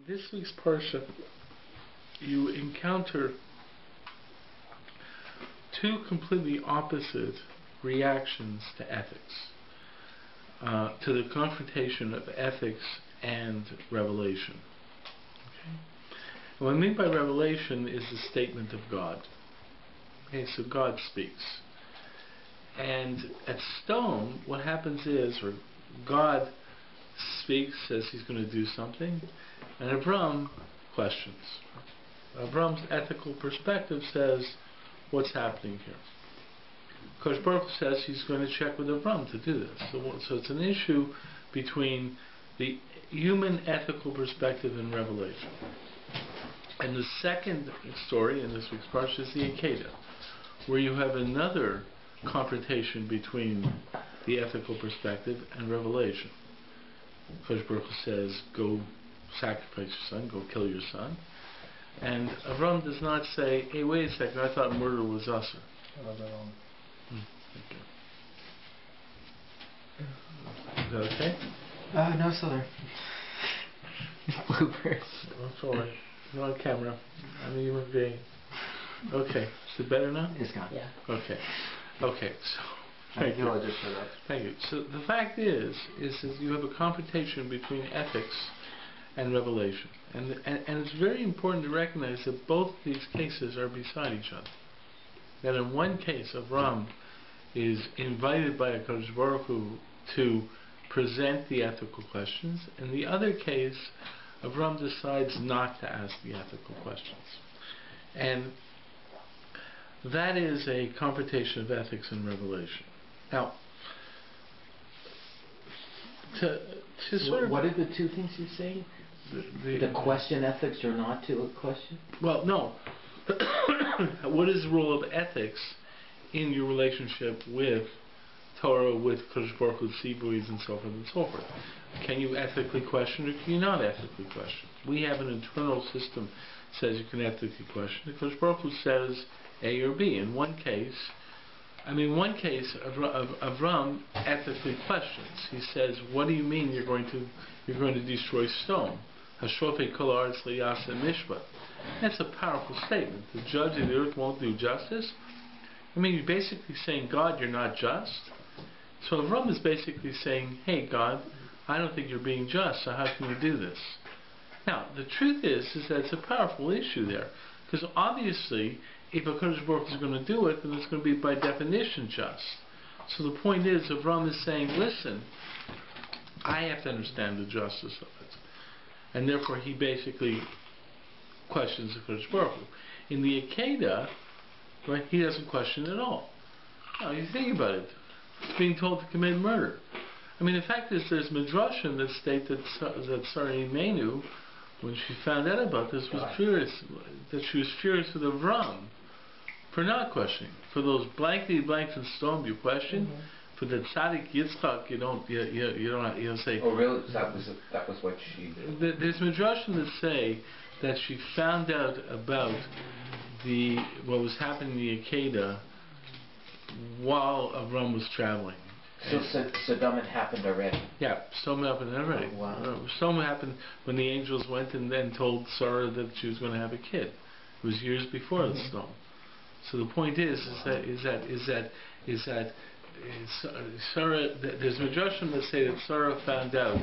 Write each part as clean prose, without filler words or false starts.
This week's parsha, you encounter two completely opposite reactions to ethics, to the confrontation of ethics and revelation. Okay? And what I mean by revelation is the statement of God. Okay, so God speaks. And at Stone, what happens is, or God speaks, says he's going to do something, and Avram questions. Avram's ethical perspective says, what's happening here? Kosh Baruch says he's going to check with Avram to do this. So it's an issue between the human ethical perspective and revelation. And the second story in this week's parsha is the Akedah, where you have another confrontation between the ethical perspective and revelation. Kosh Baruch says, go sacrifice your son, go kill your son. And Avram does not say, hey, wait a second, I thought murder was usher. Thank you. Is that okay? No, sir. Bloopers. I'm sorry. You're on camera. I'm a human being. Okay. Is it better now? It's gone. Yeah. Okay. Okay. So, thank you. Thank you. So the fact is that you have a confrontation between ethics and revelation, and it's very important to recognize that both these cases are beside each other. That in one case, Avram is invited by HaKadosh Baruch Hu to present the ethical questions. In the other case, Avram decides not to ask the ethical questions. And that is a confrontation of ethics and revelation. Now, what are the two things you say? The question ethics or not to a question? Well, no. What is the role of ethics in your relationship with Torah, with Kodesh Baruch Hu, Tzibuis, and so forth and so forth? Can you ethically question or can you not ethically question? We have an internal system that says you can ethically question. The Kodesh Baruch Hu says A or B. In one case, Avram ethically questions. He says, "What do you mean you're going to destroy stone? Hashofei kol haaretz lo yaseh mishpat." That's a powerful statement. The judge of the earth won't do justice. I mean, you're basically saying, God, you're not just. So Avram is basically saying, hey, God, I don't think you're being just, so how can you do this? Now, the truth is that it's a powerful issue there. Because obviously, if HaKadosh Baruch Hu is going to do it, then it's going to be by definition just. So the point is, Avram is saying, listen, I have to understand the justice of it. And therefore, he basically questions HaKadosh Baruch Hu. In the Akedah, right, he doesn't question at all. Now, you think about it. He's being told to commit murder. I mean, the fact is, there's midrashim that state that Sarah Imenu, when she found out about this, was furious, that she was furious with Avram for not questioning. For those blankety blanks and stone, you question. For the tzaddik Yitzchak, you don't say. Oh, really? That was what she did. There's midrashim that say that she found out about what was happening in the Akedah while Avram was traveling. So Sodom had happened already? Yeah, Sodom happened already. Oh, wow. Sodom happened when the angels went and then told Sarah that she was going to have a kid. It was years before the Sodom. So the point is that Sarah. There's midrashim that say that Sarah found out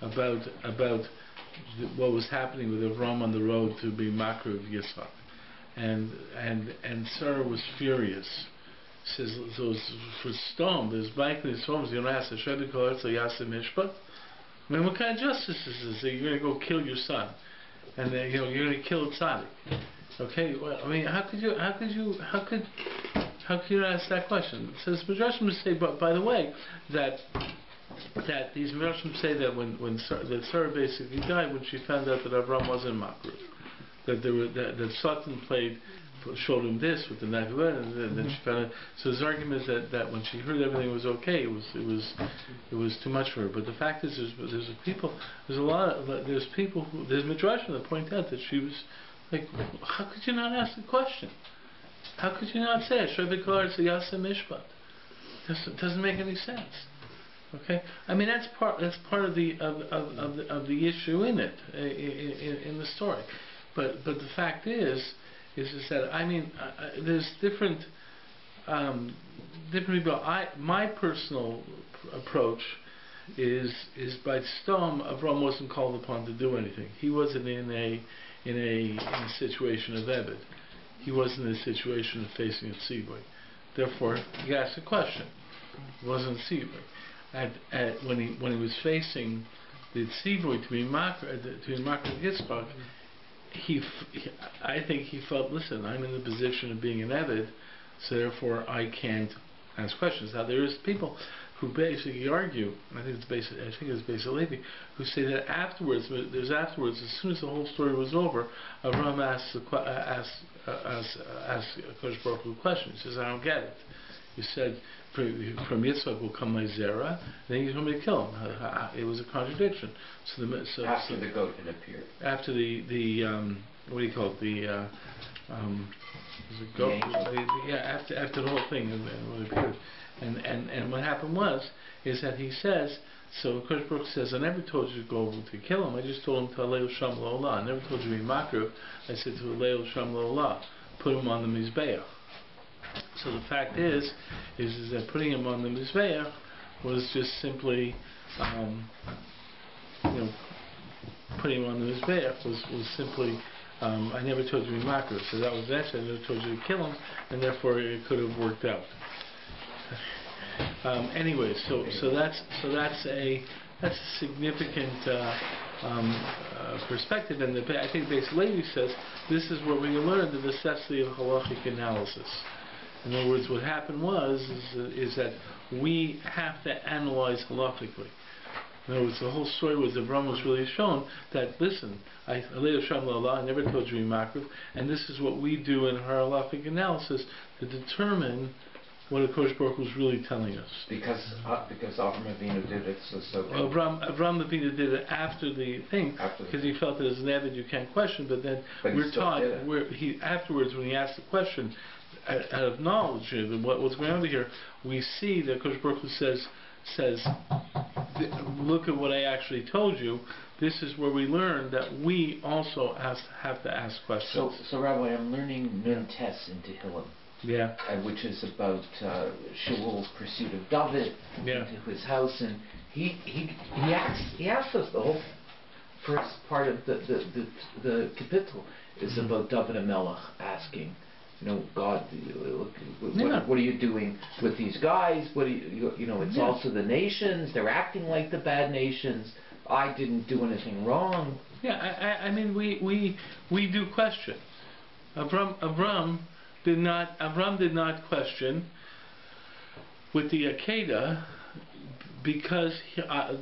about what was happening with Avram on the road to be Makar of Yitzchak, and Sarah was furious. Says, so for Stone, there's likely storms. You don't ask the Shredded Kol Haaretz lo yaseh mishpat. I mean, what kind of justice is this? That you're going to go kill your son, and then you're going to kill a tzaddik. Okay, well, I mean, how could you not ask that question? So this midrashim say, but by the way, that these midrashim say that that Sarah basically died when she found out that Avram wasn't Makruv, that Satan showed him this with the knife, and then she found out. So his argument is that when she heard everything was okay, it was too much for her. But the fact is, there's midrashim that point out that she was like, how could you not ask the question? How could you not say it? It doesn't make any sense. Okay, I mean that's part of the issue in it in the story, but the fact is that I mean there's different people. My personal approach is by Stom. Avram wasn't called upon to do anything. He wasn't in a situation of Ebed. He wasn't in a situation of facing a tzibur. Therefore, he asked a question. It wasn't a tzibur. When he was facing the tzivui to be makar Yitzchak, I think he felt, listen, I'm in the position of being an Eved, so therefore I can't ask questions. Now there is people who basically argue, I think it's basically who say that afterwards, as soon as the whole story was over, Avram asked Kodesh Baruch Hu a question. He says, I don't get it. You said from Yitzchak will come my zera, then you told me to kill him. It was a contradiction. After the goat had appeared. After the what do you call it? The goat. After the whole thing appeared. And what happened is that he says, so Kodesh Baruch says, I never told you to go to kill him. I just told him to Aleu Sham Lo'olah. I never told you to be makruv. I said to Aleu Sham Lo'olah, put him on the mizbeach. So the fact is that putting him on the mizbeach was just simply, putting him on the mizbeach was simply. I never told you to be makruv. So that was the answer. I never told you to kill him, and therefore it could have worked out. Anyway, so that's a significant perspective, and I think Beis Levi says this is where we learn the necessity of halachic analysis. In other words, what happened is that we have to analyze halachically. In other words, the whole story was Avram was really shown that, listen, I never told you to be makruv, and this is what we do in our halachic analysis to determine what the Kodesh Baruch Hu was really telling us. Because Avram Avinu did it so Avram Avinu did it after the thing, because he felt that as an Eved you can't question, but we're taught, afterwards when he asked the question, out of knowledge of what's going on here, we see that Kodesh Baruch Hu says, look at what I actually told you. This is where we learn that we also have to ask questions. So Rabbi, I'm learning Nun Tes in Tehillim. Yeah. Which is about Shaul's pursuit of David into his house, and he asks us the whole first part of the kapitel is about David HaMelech asking, God, what are you doing with these guys? What do it's also the nations. They're acting like the bad nations. I didn't do anything wrong. Yeah, I mean we do question. Avram did not question with the Akedah because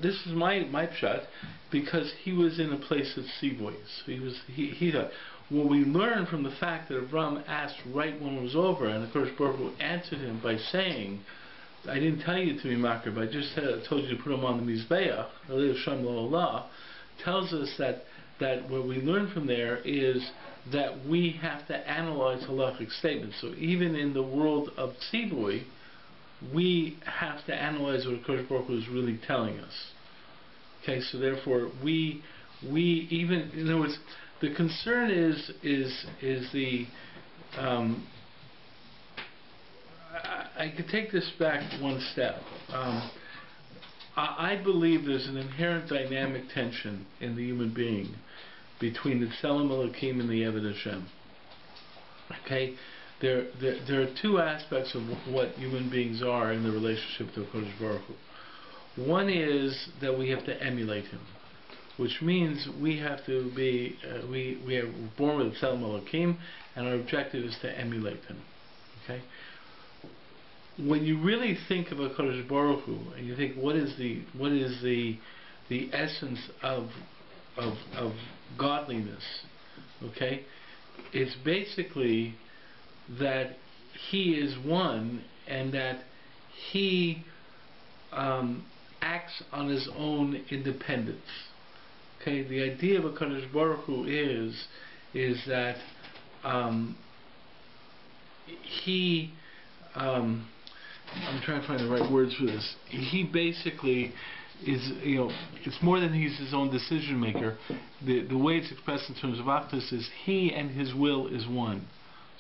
this is my pshat, because he was in a place of tzivos. He thought. What we learn from the fact that Avram asked right when it was over, and of course Baruch Hu answered him by saying, I didn't tell you to be makar, I just told you to put him on the mizbeach, Aleu Sham Lo'olah, tells us that what we learn from there is that we have to analyze halachic statements. So even in the world of tzivui, we have to analyze what Kodesh Baruch Hu is really telling us. Okay, so therefore we even, in other words, the concern is the I could take this back one step. I believe there's an inherent dynamic tension in the human being between the Tzelem Elokim and the Eved Hashem. Okay, there are two aspects of what human beings are in the relationship to Kodesh Baruch Hu. One is that we have to emulate him, which means we have to be we are born with Tzelem Elokim, and our objective is to emulate him. Okay. When you really think of a Kodesh Baruch Hu, and you think what is the essence of godliness, okay, it's basically that he is one, and that he acts on his own independence. Okay, the idea of a Kodesh Baruch Hu is that he I'm trying to find the right words for this. He basically is, it's more than he's his own decision maker. The way it's expressed in terms of Achdus is he and his will is one.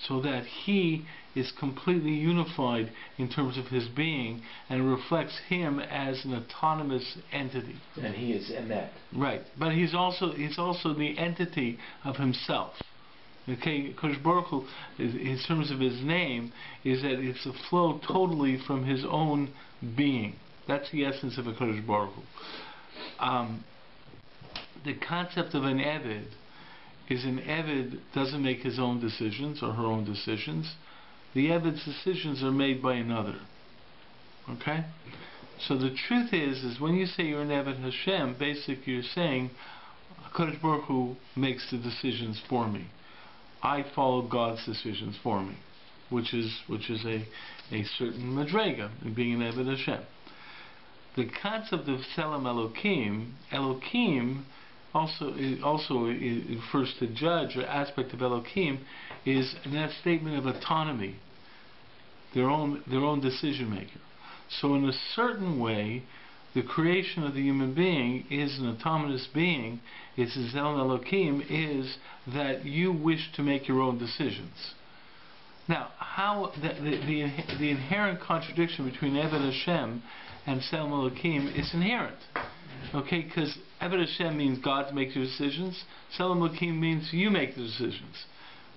So that he is completely unified in terms of his being and reflects him as an autonomous entity. And he is Emet. Right. But he's also the entity of himself. Okay, Kodesh Baruch Hu, in terms of his name, is that it's a flow totally from his own being. That's the essence of a Kodesh Baruch Hu. The concept of an Eved is an Eved doesn't make his own decisions or her own decisions. The Eved's decisions are made by another. Okay? So the truth is when you say you're an Eved Hashem, basically you're saying Kodesh Baruch Hu makes the decisions for me. I follow God's decisions for me, which is a certain madrega in being an Eved Hashem. The concept of Selam Elokim also refers to judge, or aspect of Elokim is that statement of autonomy, their own decision maker. So in a certain way, the creation of the human being is an autonomous being. It's Selam Elokim is that you wish to make your own decisions. Now, how the inherent contradiction between Eved Hashem and Selam Elokim is inherent. Okay, because Eved Hashem means God makes your decisions. Selam Elokim means you make the decisions.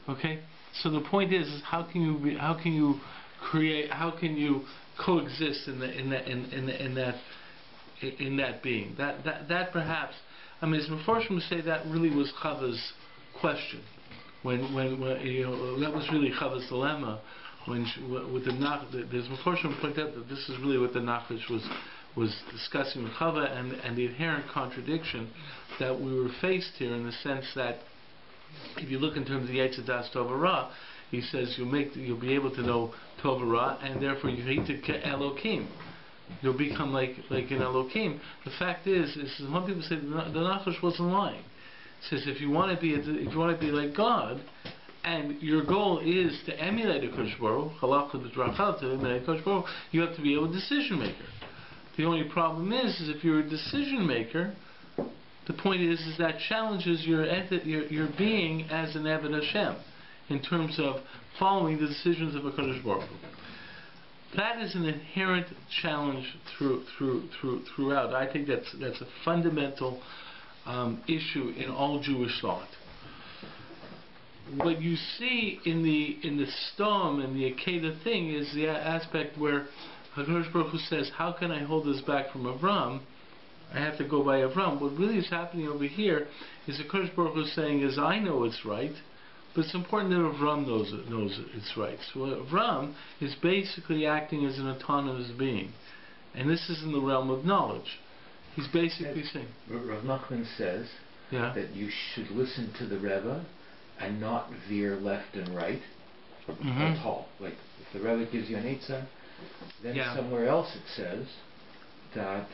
Okay, so the point is how can you coexist in that being? That perhaps, I mean, as Mefarshim would say, that really was Chava's question. When that was really Chava's dilemma. With the there's Mefarshim point out that this is really what the Nachash was discussing with Chava, and the inherent contradiction that we were faced here, in the sense that if you look in terms of the Yetzer Das Tov Ra, he says you'll be able to know Tov Ra, and therefore you hate to Elokim. You'll become like an Elokim. The fact is some people say the Nachash wasn't lying. He says if you want to be like God, and your goal is to emulate a Kodesh Baruch Hu, to emulate Kodesh Baruch Hu, you have to be a decision maker. The only problem is if you're a decision maker, the point is that challenges your being as an Eved Hashem in terms of following the decisions of a Kodesh Baruch Hu. That is an inherent challenge throughout. I think that's a fundamental issue in all Jewish thought. What you see in the Stom and the Akedah thing is the aspect where HaKadosh Baruch Hu says, how can I hold this back from Avram? I have to go by Avram. What really is happening over here is HaKadosh Baruch Hu saying, as I know it's right, but it's important that Avram knows it's right. So Avram is basically acting as an autonomous being. And this is in the realm of knowledge. He's basically saying... Rav Nachman says that you should listen to the Rebbe and not veer left and right at all. Like, if the Rebbe gives you an Eitzah, then somewhere else it says that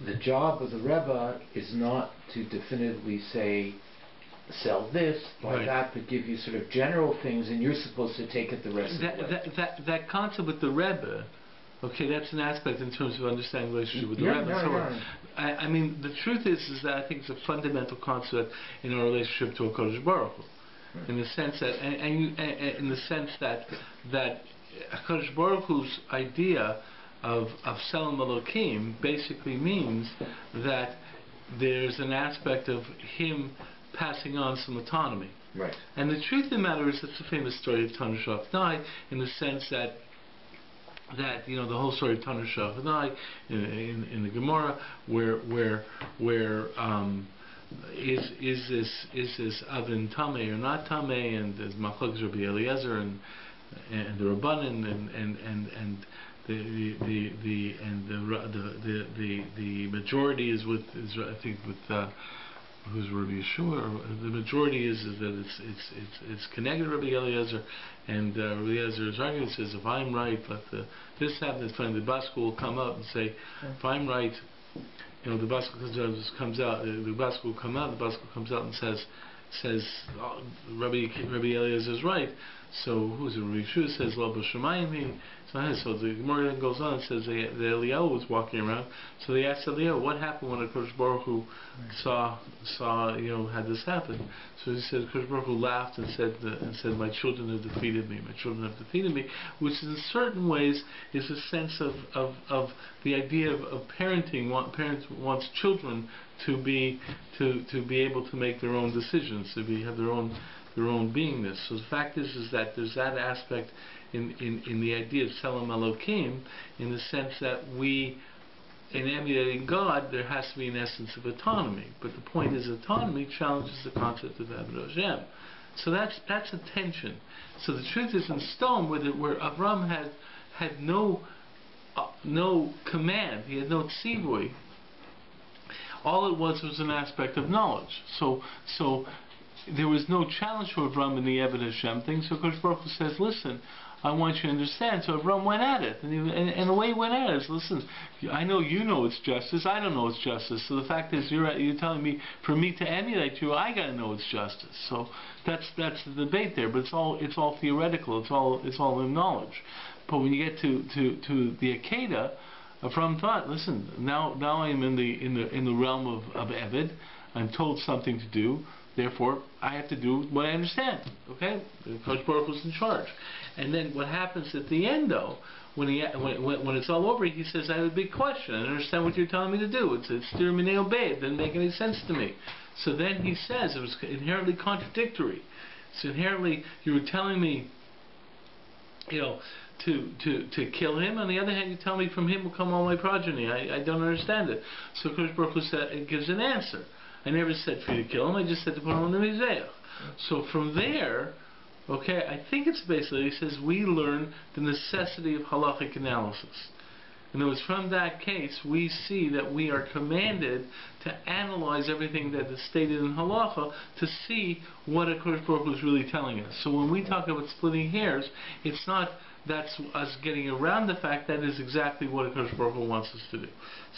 the job of the Rebbe is not to definitively say, sell this, buy that, but give you sort of general things, and you're supposed to take it the rest of the way. That concept with the Rebbe, okay, that's an aspect in terms of understanding the relationship with the Rebbe. I mean, the truth is that I think it's a fundamental concept in our relationship to a Kodesh Baruch Hu. In the sense that HaKadosh Baruch Hu's idea of Selam Elokim basically means that there's an aspect of him passing on some autonomy. Right. And the truth of the matter is, it's a famous story of Tanur Shafnai, in the sense that the whole story of Tanur Shafnai in the Gemara, where is this oven tameh or not tameh, and there's Machlokes Rabbi Eliezer and the Rabbanan and the majority is I think with who's Rabbi Yeshua. The majority is that it's connected Rabbi Eliezer, and Rabbi Eliezer's argument says if I'm right, but this happens when the Baskel will come out and say if I'm right. The Baskel comes out. The Baskel will come out. The Baskel comes out and says Rabbi Eliezer is right. So who's it? Rishu says Lo b'shamayim. So the Gemara then goes on and says the Eliyahu was walking around. So they asked Eliyahu, what happened when Hakadosh Baruch Hu saw had this happen? So he said Hakadosh Baruch Hu laughed and said my children have defeated me. My children have defeated me, which in certain ways is a sense of the idea of parenting. Parents wants children to be able to make their own decisions, have their own beingness. So the fact is that there's that aspect in the idea of Tselem Elokim, in the sense that we, in emulating God, there has to be an essence of autonomy. But the point is, autonomy challenges the concept of Avodah Hashem. So that's a tension. So the truth is, in stone, where Avram had no command, he had no tzivui. All it was an aspect of knowledge. So there was no challenge for Avram in the Avodah Hashem thing. So Kodesh Baruch Hu says, listen, I want you to understand. So Avram went at it. And the way he went at it is, listen, I know you know it's justice. I don't know it's justice. So the fact is, you're telling me, for me to emulate you, I got to know it's justice. So that's the debate there. But it's all theoretical. It's all in knowledge. But when you get to the Akedah, Avram thought, listen, now I am in the realm of Eved. I'm told something to do. Therefore, I have to do what I understand. Okay, Kodesh Baruch Hu's in charge. And then what happens at the end, though, when it's all over, he says, "I have a big question. I don't understand what you're telling me to do. It's stir minei obey. It doesn't make any sense to me." So then he says it was inherently contradictory. So inherently, you were telling me, to kill him. On the other hand, you tell me from him will come all my progeny. I don't understand it. So Kodesh Baruch Hu gives an answer. I never said for you to kill him. I just said to put him on the Mizbeach. So from there, okay, I think it's basically, he says, we learn the necessity of halachic analysis. In other words, from that case, we see that we are commanded to analyze everything that is stated in halacha to see what a Kodesh Baruch Hu is really telling us. So when we talk about splitting hairs, it's not that's us getting around the fact that is exactly what a Kodesh Baruch Hu wants us to do.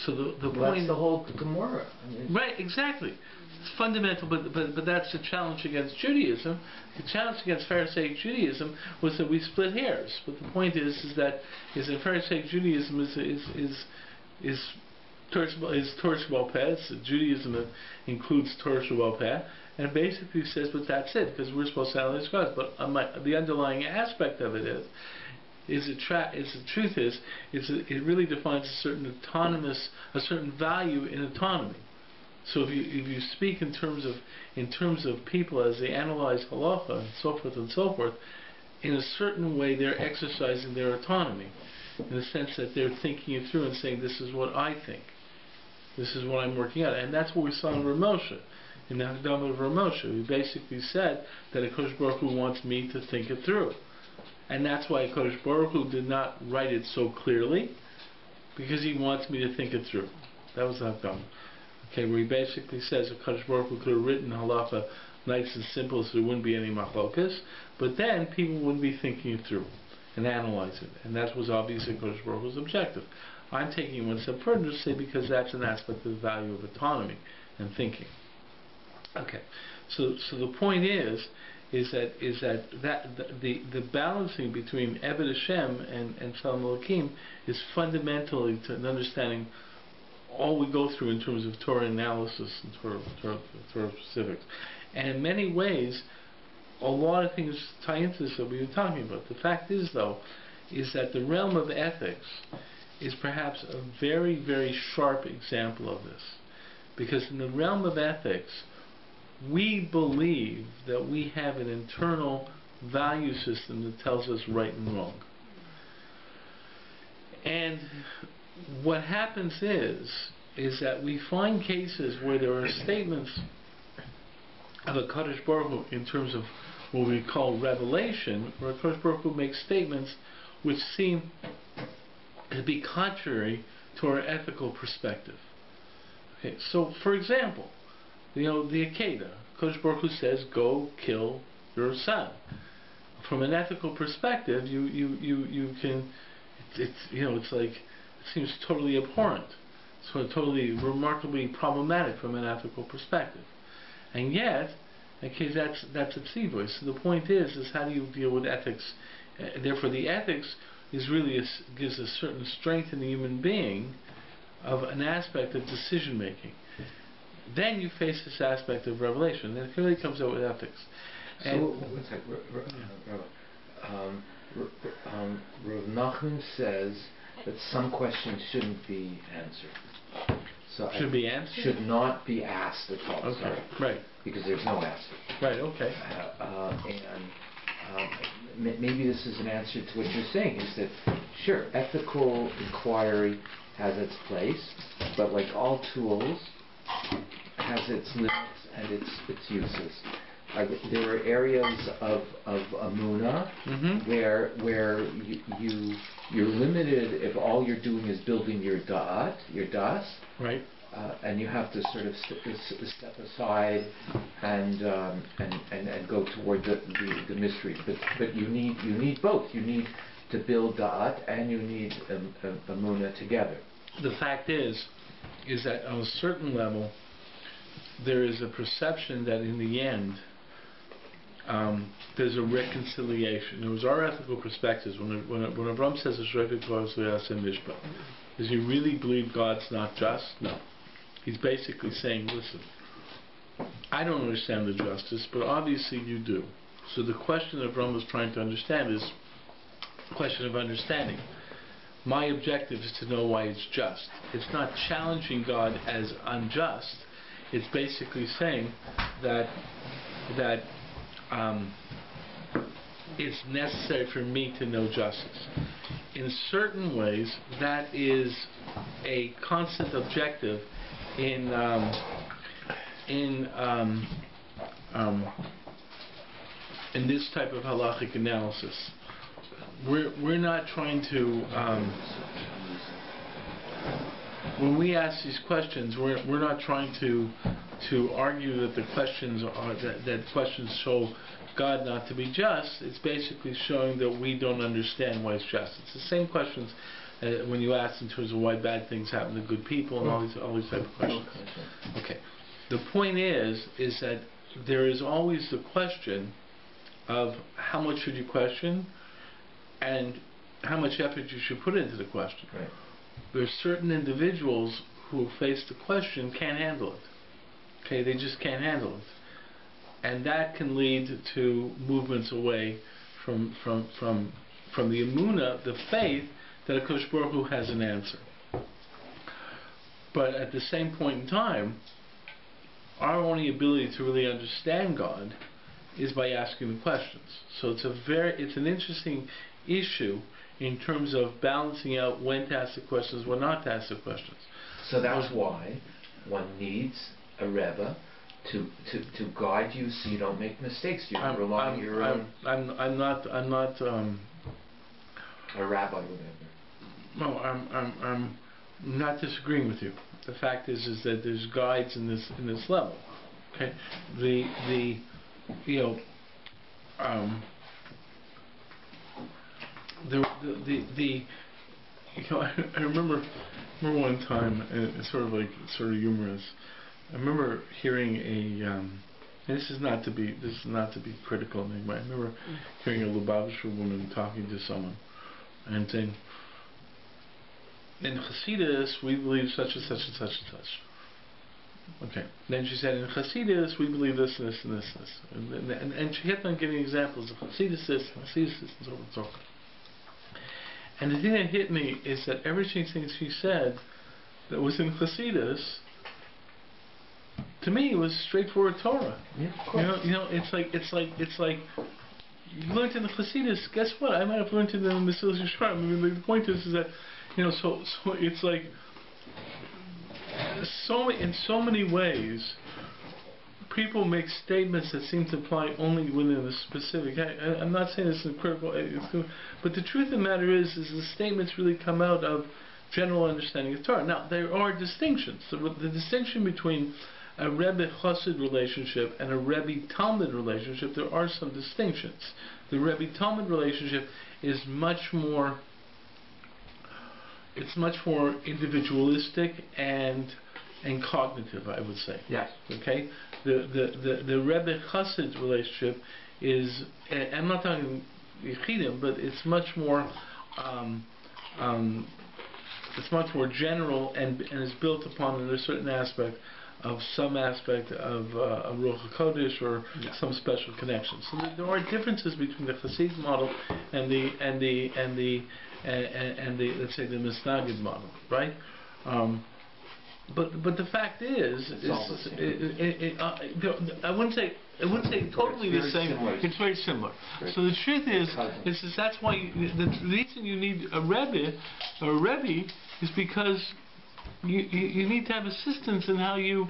So the point, that's the whole Gemara. Right, exactly. It's fundamental, but that's the challenge against Judaism. The challenge against Pharisaic Judaism was that we split hairs. But the point is that Pharisaic Judaism is Torah Shabbat Peh. Judaism that includes Torah Shabbat Peh, and it basically says, but that's it, because we're supposed to analyze God. But the underlying aspect of it it really defines a certain value in autonomy. So if you speak in terms of people as they analyze halacha and so forth, in a certain way they're exercising their autonomy, in the sense that they're thinking it through and saying, this is what I think, this is what I'm working out, and that's what we saw in Rav Moshe. In the Hakdama of Rav Moshe, we basically said that a Kodesh Baruch Hu wants me to think it through. And that's why Kodesh Baruch Hu did not write it so clearly, because he wants me to think it through. That was the Hakdama. Okay, where he basically says that Kodesh Baruch Hu could have written halacha nice and simple so there wouldn't be any machlokas, but then people wouldn't be thinking it through and analyzing it. And that was obviously Kodesh Baruch Hu's objective. I'm taking it one step further to say because that's an aspect of the value of autonomy and thinking. Okay, so the point is that the balancing between Eved Hashem and Tselem Elokim is fundamentally to an understanding all we go through in terms of Torah analysis and Torah specifics. And in many ways, a lot of things tie into this that we were talking about. The fact is, though, is that the realm of ethics is perhaps a very, very sharp example of this. Because in the realm of ethics, we believe that we have an internal value system that tells us right and wrong. And what happens is that we find cases where there are statements of a Kadosh Baruch Hu in terms of what we call revelation, where a Kadosh Baruch Hu makes statements which seem to be contrary to our ethical perspective. Okay, so for example, the Akedah, Kadosh Baruch Hu says, "Go kill your son." From an ethical perspective, you can, it's like, it seems totally abhorrent, so totally remarkably problematic from an ethical perspective, and yet Okay, that's a tzivui. So the point is how do you deal with ethics? Therefore, the ethics is really gives a certain strength in the human being of an aspect of decision making. Then you face this aspect of revelation. Then it really comes out with ethics. So, Rav Nachman says that some questions shouldn't be answered. So should be answered? Should not be asked at all. Okay, sorry, right. Because there's no answer. Right, okay. Maybe this is an answer to what you're saying, is that, sure, ethical inquiry has its place, but like all tools, has its limits and its uses. There are areas of Amunah where you're limited if all you're doing is building your das, right, and you have to sort of step aside and go toward the mystery. But you need both. You need to build da'at and you need Amunah together. The fact is that on a certain level, there is a perception that in the end, there's a reconciliation. There was our ethical perspectives. When Avram says, does he really believe God's not just? No. He's basically saying, listen, I don't understand the justice, but obviously you do. So the question that Avram was trying to understand is a question of understanding. My objective is to know why it's just. It's not challenging God as unjust. It's basically saying that it's necessary for me to know justice. In certain ways, that is a constant objective in this type of halachic analysis. We're not trying to when we ask these questions, we're not trying to argue that the questions are that questions show God not to be just. It's basically showing that we don't understand why it's just. It's the same questions when you ask in terms of why bad things happen to good people and all these type of questions. Okay. The point is that there is always the question of how much should you question and how much effort you should put into the question. Right. There are certain individuals who face the question can't handle it. Okay, they just can't handle it, and that can lead to movements away from the emunah, the faith that HaKadosh Baruch Hu has an answer. But at the same point in time, our only ability to really understand God is by asking the questions. So it's an interesting issue in terms of balancing out when to ask the questions, when not to ask the questions. So that's why one needs a Rebbe to guide you so you don't make mistakes. You rely on your own. I'm not a rabbi, whatever. No, I'm not disagreeing with you. The fact is that there's guides in this level. Okay, I remember one time, and it's sort of humorous. I remember hearing and this is not to be critical in any way. I remember hearing a Lubavitcher woman talking to someone and saying, in Hasidus we believe such and such and such and such. Okay. Then she said, in Hasidus we believe this and this and this and this. And she kept on giving examples of Hasidus this, Hasidus this, and so on and so forth. And the thing that hit me is that everything she said that was in Hasidus, to me, it was straightforward Torah. Yeah, of course. It's like you learned in the Hasidus. Guess what? I might have learned in the Mesilas Yesharim. I mean, the point is that so it's like in so many ways, people make statements that seem to apply only within a specific. I'm not saying this is critical, but the truth of the matter is the statements really come out of general understanding of Torah. Now, there are distinctions. The distinction between a Rebbe Chassid relationship and a Rebbe Talmud relationship, there are some distinctions. The Rebbe Talmud relationship is much more individualistic and and cognitive, I would say. Yes. Okay? The Rebbe Chassid relationship is, I'm not talking Yechidim, but it's much more general and is built upon a certain aspect of some aspect of Ruach HaKodesh or some special connection. So there are differences between the Hasidic model and the let's say the Misnagid model, right? But the fact is, I wouldn't say totally the same. It's very similar. So the truth is that's why the reason you need a Rebbe or a Rebbe is because you need to have assistance in how you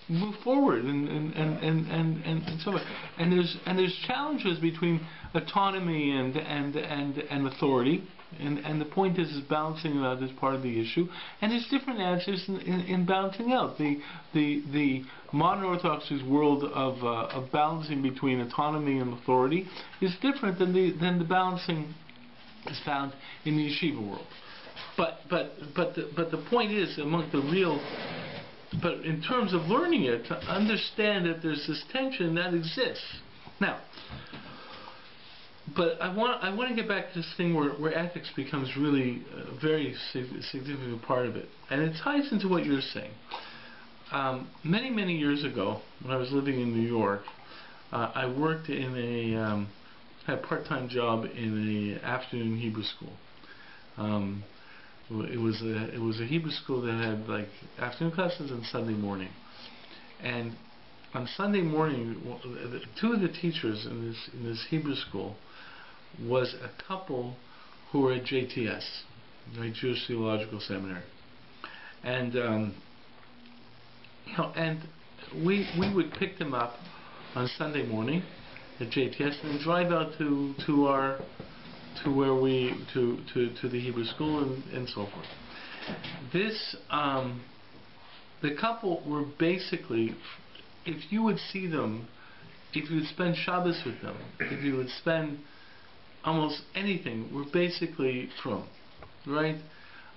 move forward and so on. And there's challenges between autonomy and authority. And the point is balancing out is part of the issue, and there's different answers in balancing out. The modern Orthodox's world of balancing between autonomy and authority is different than the balancing is found in the yeshiva world. But the point is but in terms of learning it, to understand that there's this tension that exists. Now, but I want to get back to this thing where ethics becomes really a very significant part of it, and it ties into what you're saying. Many years ago, when I was living in New York, I worked in had a part-time job in an afternoon Hebrew school. It was a Hebrew school that had like afternoon classes and Sunday morning, and on Sunday morning, two of the teachers in this Hebrew school was a couple who were at JTS, right, Jewish Theological Seminary, and and we would pick them up on Sunday morning at JTS and drive out to the Hebrew school and so forth. This the couple were basically, if you would see them, if you would spend Shabbos with them, if you would spend almost anything, were basically from, right?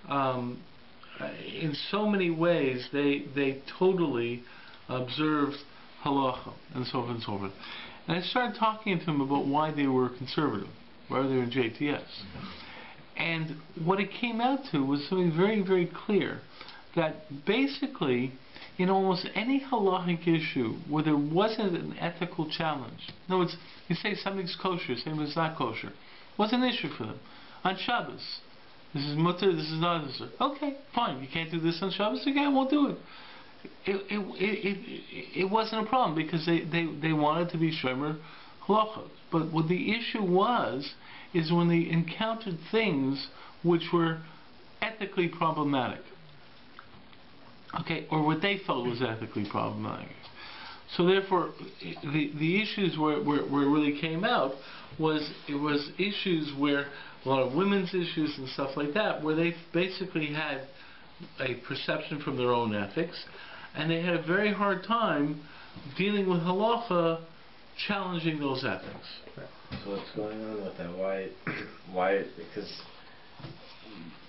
In so many ways, they totally observed halacha and so forth and so forth. And I started talking to them about why they were conservative, why they were in JTS. And what it came out to was something very, very clear, that basically, in almost any halachic issue where there wasn't an ethical challenge, in other words, you say something's kosher, something's not kosher, what's an issue for them? On Shabbos, this is mutter, this is not mutter. Okay, fine, you can't do this on Shabbos, okay, I won't do it. It wasn't a problem because they wanted to be shomer halachos. But what the issue was is when they encountered things which were ethically problematic. Okay, or what they felt was ethically problematic. So therefore, the issues where it really came out was issues where a lot of women's issues and stuff like that, where they basically had a perception from their own ethics, and they had a very hard time dealing with halacha, challenging those ethics. So what's going on with that? Why? Because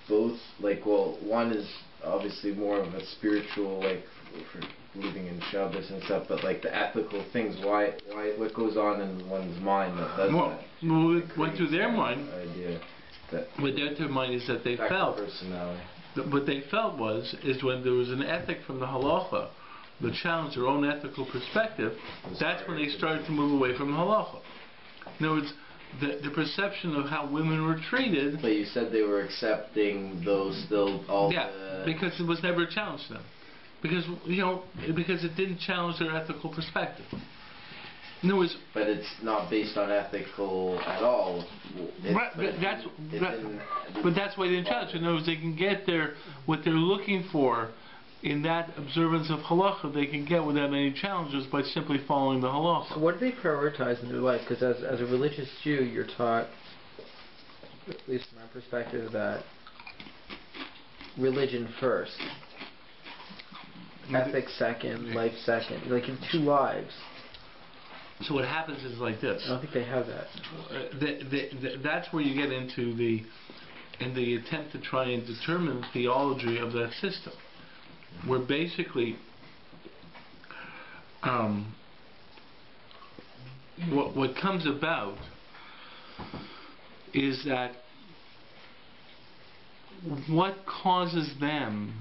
both, like, well, one is obviously more of a spiritual, like, for believing in Shabbos and stuff, but like the ethical things, why, what goes on in one's mind that does that? Well, what went through their mind, what their mind is that they felt, what they felt is when there was an ethic from the halacha that challenged their own ethical perspective, that's when they started to move away from halacha. In other words, the perception of how women were treated. But you said they were accepting those still all. Yeah, because it was never a challenge to them, because because it didn't challenge their ethical perspective. In other words, but it's not based on ethical at all. Right, but that's why they didn't challenge. In other words, they can get what they're looking for in that observance of halacha, they can get without any challenges by simply following the halacha. So what do they prioritize in their life? Because as a religious Jew, you're taught, at least from my perspective, that religion first, ethics second, life second. Like you have two lives. So what happens is like this. I don't think they have that. That's where you get into the attempt to try and determine the theology of that system. where basically what comes about is that what causes them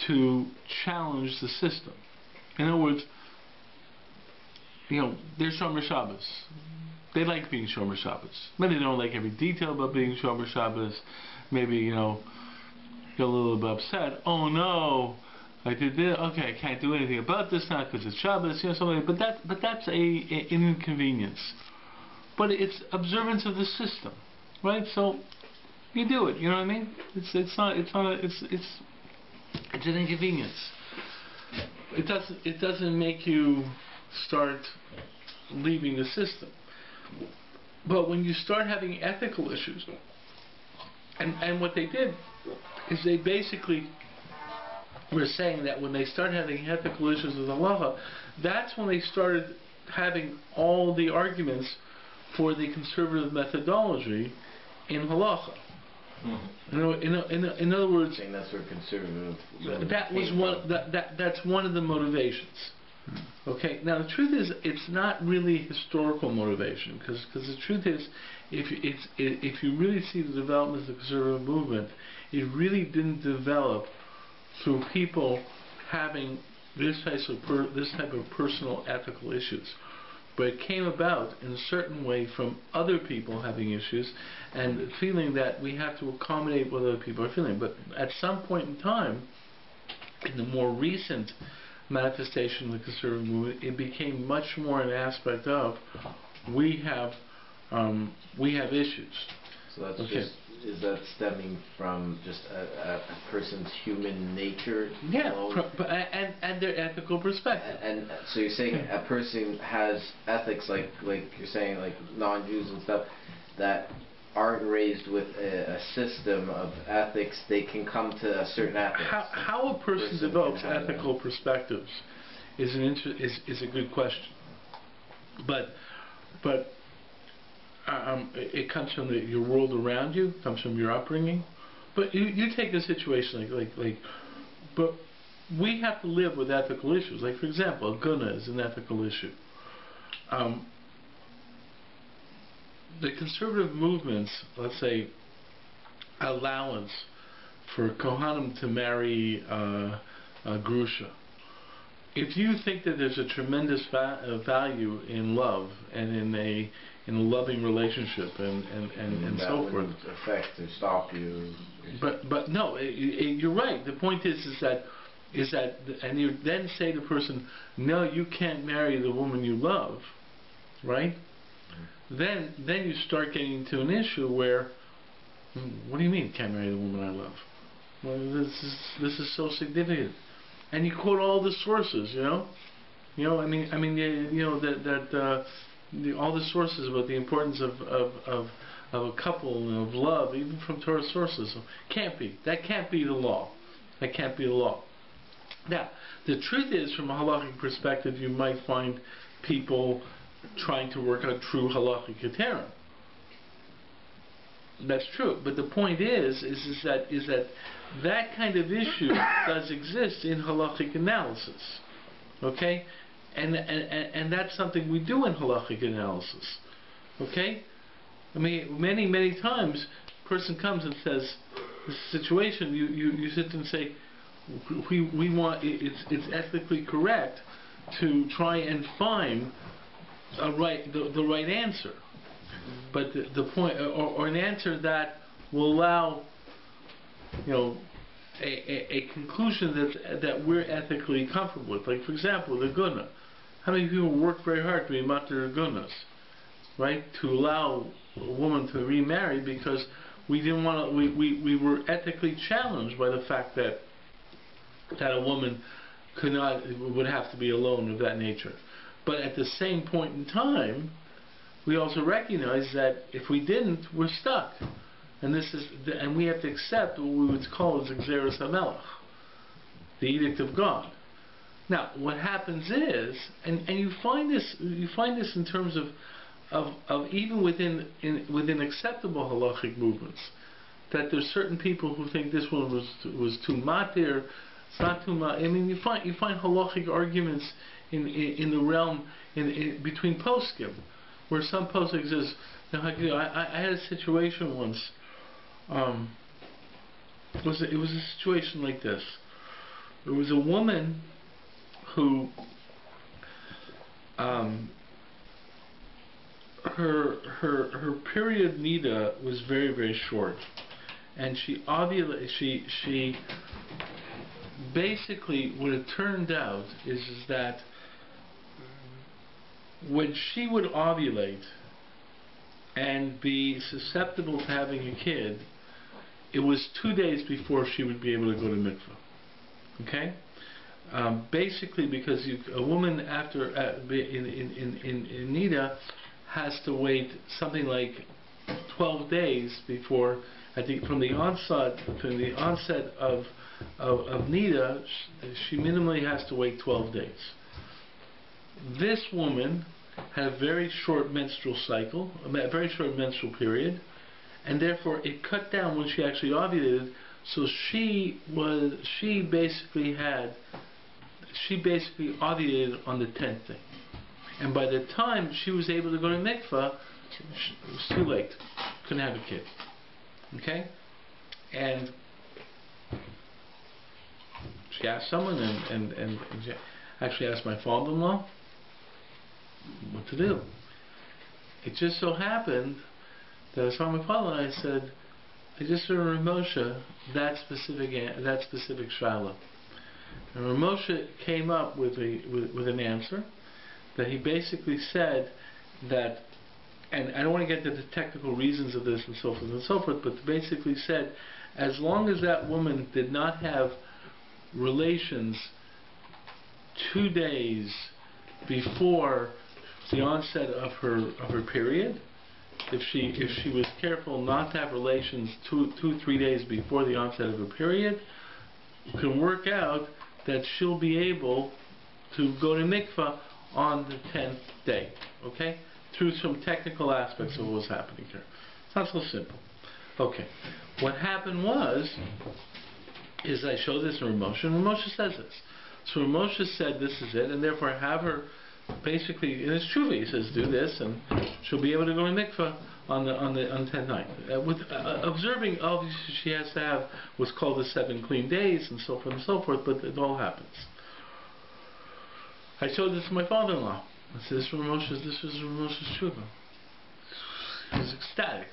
to challenge the system. In other words, they're Shomer Shabbos. They like being Shomer Shabbos. Maybe they don't like every detail about being Shomer Shabbos. Maybe, get a little bit upset. Oh no, I did this. Okay, I can't do anything about this now because it's Shabbos. Something. But that's an inconvenience. But it's observance of the system, right? So you do it. You know what I mean? It's an inconvenience. It doesn't make you start leaving the system. But when you start having ethical issues, and what they did is they basically were saying that when they start having ethical issues with halacha, that's when they started having all the arguments for the conservative methodology in halacha. In other words, saying that's where conservative. That's one of the motivations. Okay. Now the truth is, it's not really historical motivation, because the truth is, if you really see the development of the conservative movement, it really didn't develop through people having this type of personal ethical issues. But it came about in a certain way from other people having issues and feeling that we have to accommodate what other people are feeling. But at some point in time, in the more recent manifestation of the conservative movement, it became much more an aspect of we have issues. So that's just, is that stemming from just a person's human nature? Yeah, and their ethical perspective. And so you're saying a person has ethics, like you're saying, like non-Jews and stuff, that aren't raised with a system of ethics, they can come to a certain ethics. How a person develops ethical perspectives is a good question. But it comes from your world around you, comes from your upbringing. But you take a situation but we have to live with ethical issues. Like, for example, a guna is an ethical issue. The conservative movements, let's say, allowance for Kohanim to marry a grusha. If you think that there's a tremendous value in love and in a loving relationship and so forth, affect or stop you. But no, you're right. The point is that, and you then say to the person, no, you can't marry the woman you love, right? Then you start getting into an issue where, what do you mean can't marry the woman I love? Well, this is so significant, and you quote all the sources, all the sources about the importance of a couple and of love, even from Torah sources. So that can't be the law. That can't be the law. Now, the truth is, from a halakhic perspective, you might find people trying to work out true halakhic keterim. That's true, but the point is that kind of issue does exist in halakhic analysis, okay, and that's something we do in halakhic analysis, okay. I mean, many times, a person comes and says, "This situation," you sit and say, "We want it's ethically correct to try and find the right answer." But the point, or an answer that will allow, a conclusion that we're ethically comfortable with. Like, for example, the guna. How many people work very hard to be matir gunas, right? To allow a woman to remarry because we didn't want to. We were ethically challenged by the fact that a woman would have to be alone of that nature. But at the same point in time, we also recognize that if we didn't, we're stuck, and we have to accept what we would call as Gzeras HaMelech, the edict of God. Now, what happens is, and you find this in terms of even within acceptable halachic movements, that there's certain people who think this one was too matir, It's not too much. I mean, you find halachic arguments in the realm between poskim, where some poskim says, I had a situation once. It was a situation like this. There was a woman who her period nida was very, very short, and she basically, what it turned out is that when she would ovulate and be susceptible to having a kid, it was 2 days before she would be able to go to mikveh. Okay, basically because a woman after in nida has to wait something like 12 days before, I think, from the onset of nida, she minimally has to wait 12 days. This woman had a very short menstrual cycle, a very short menstrual period, and therefore it cut down when she actually ovulated. So she basically ovulated on the 10th day, and by the time she was able to go to mikveh, it was too late. Couldn't have a kid. Okay, and she asked someone, and she actually asked my father-in-law what to do. It just so happened that I saw my father-in-law, and I said, I just heard Rav Moshe that specific shiloh. And Rav Moshe came up with an answer that he basically said that, and I don't want to get into the technical reasons of this and so forth, but basically said, as long as that woman did not have relations 2 days before the onset of her period, if she was careful not to have relations 3 days before the onset of her period, it can work out that she'll be able to go to mikveh on the 10th day. Okay, through some technical aspects of what was happening here. It's not so simple. Okay, what happened is I showed this to Rav Moshe, and Rav Moshe says this. So Rav Moshe said this is it, and therefore have her basically in his tshuva. He says do this, and she'll be able to go to mikveh on the 10th night. With observing, obviously she has to have what's called the 7 clean days and so forth, but it all happens. I showed this to my father-in-law. I said, this was Rav Moshe's tshuva. He was ecstatic.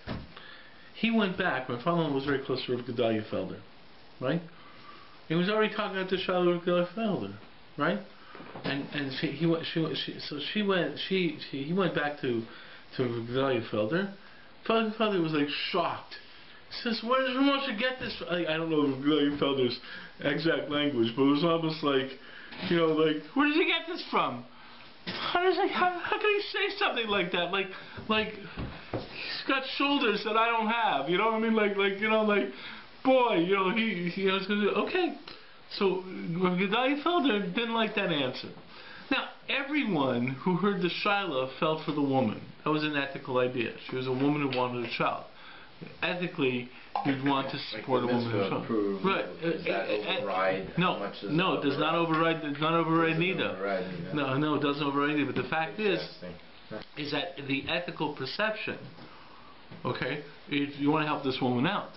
He went back. My father-in-law was very close to Rav Gedalia Felder, right? He was already talking about the Shiloh Rav Gedalia Felder, right? And he went back to Rav Gedalia Felder. Felder was like shocked. He says, "Where does Rav Moshe get this from?" I don't know Rav Gedalia Felder's exact language, but it was almost like, like, where does he get this from? How can he say something like that? Like he's got shoulders that I don't have. You know what I mean? Like boy, he was going to do, okay. So Rav Gedalia Felder didn't like that answer. Now, everyone who heard the Shiloh felt for the woman. That was an ethical idea. She was a woman who wanted a child. Ethically, you'd want to support a woman who child. Right. Does that override? No, it does not override. Does not override neither. No, it doesn't override either. But the fact is that the ethical perception, okay, you want to help this woman out,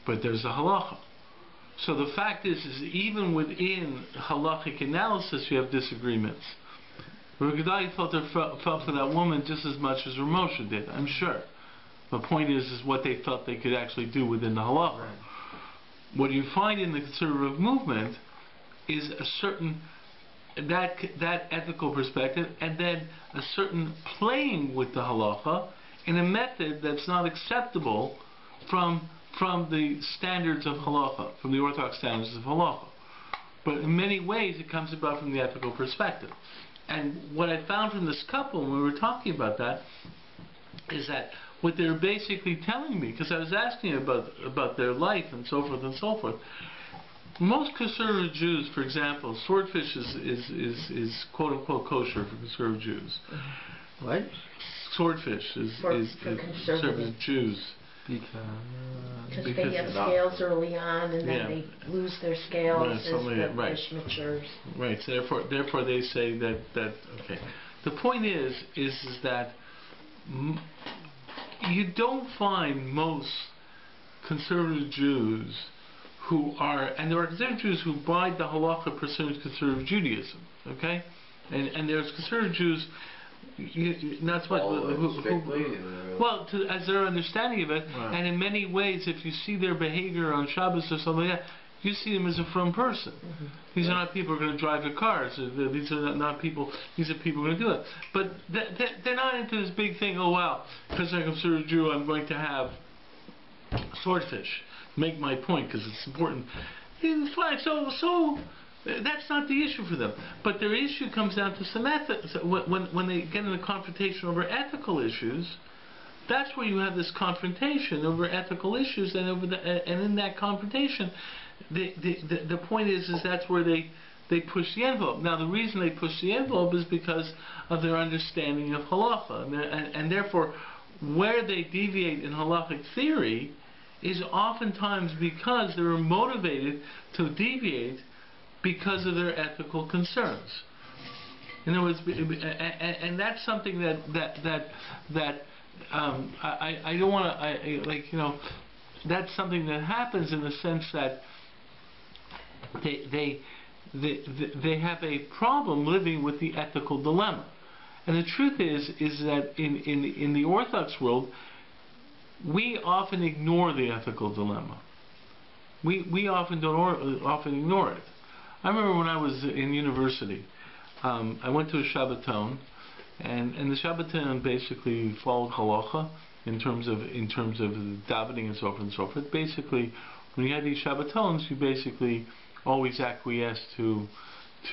but there's a halacha. So the fact is even within halachic analysis, you have disagreements. Rav Gedalia Felder felt for that woman just as much as Rav Moshe did, I'm sure. The point is what they felt they could actually do within the halacha. Right. What you find in the conservative movement is a certain that ethical perspective, and then a certain playing with the halacha in a method that's not acceptable from the standards of halacha, from the orthodox standards of halacha. But in many ways it comes about from the ethical perspective. And what I found from this couple when we were talking about that is that what they're basically telling me, because I was asking about their life and so forth, most conservative Jews, for example, swordfish is quote unquote kosher for conservative Jews. What? Swordfish is conservative Jews. Because they Because have it's not- scales early on, and then Yeah. they lose their scales Right, as something the like that, right. fish matures. Right. So therefore they say that okay. The point is that you don't find most conservative Jews who are, and there are conservative Jews who buy the halacha pursuant to conservative Judaism. Okay, and there's conservative Jews. Not so much well, as their understanding of it, Right. and in many ways, if you see their behavior on Shabbos or something like that, you see them as a frum person. Mm-hmm. These are not people who are going to drive their cars. These are not people. These are people who are going to do it. But they're not into this big thing. Oh wow, because I'm a conservative Jew, I'm going to have swordfish. Make my point because it's important. It's fine. So. That's not the issue for them. But their issue comes down to some ethics. When they get in a confrontation over ethical issues, that's where you have this confrontation over ethical issues, and and in that confrontation, the point is that's where they push the envelope. Now, the reason they push the envelope is because of their understanding of halacha, and therefore, where they deviate in halachic theory is oftentimes because they were motivated to deviate because of their ethical concerns. In other words, and that's something that I don't want to that's something that happens in the sense that they have a problem living with the ethical dilemma. And the truth is that in the Orthodox world, we often ignore the ethical dilemma. We often ignore it. I remember when I was in university, I went to a Shabbaton, and the Shabbaton basically followed halacha in terms of davening and so forth and so forth. Basically, when you had these Shabbatons, you basically always acquiesce to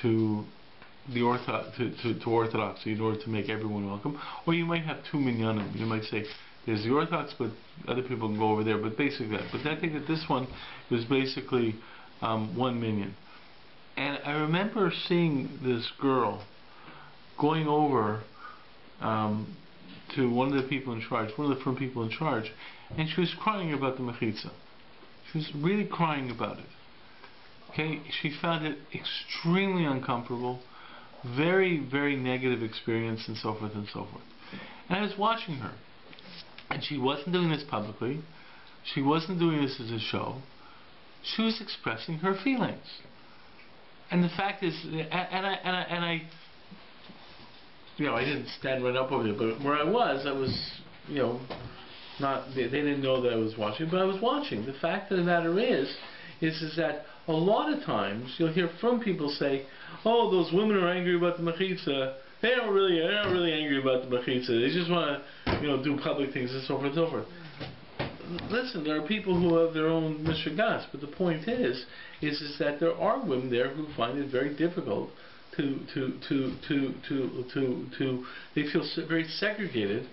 the orthodoxy in order to make everyone welcome. Or you might have two minyanim. You might say there's the Orthodox, but other people can go over there. But basically that. But I think that this one was basically one minyan. And I remember seeing this girl going over to one of the people in charge, one of the firm people in charge, and she was crying about the mechitza. She was really crying about it. Okay, she found it extremely uncomfortable, very, very negative experience, and so forth and so forth. And I was watching her, and she wasn't doing this publicly. She wasn't doing this as a show. She was expressing her feelings. And the fact is, I didn't stand right up over there, but where I was, not. They didn't know that I was watching, but I was watching. The fact of the matter is that a lot of times you'll hear from people say, "Oh, those women are angry about the mechitza. They're not really angry about the mechitza. They just want to, do public things and so forth and so forth." Listen, there are people who have their own mishagas, but the point is that there are women there who find it very difficult to they feel very segregated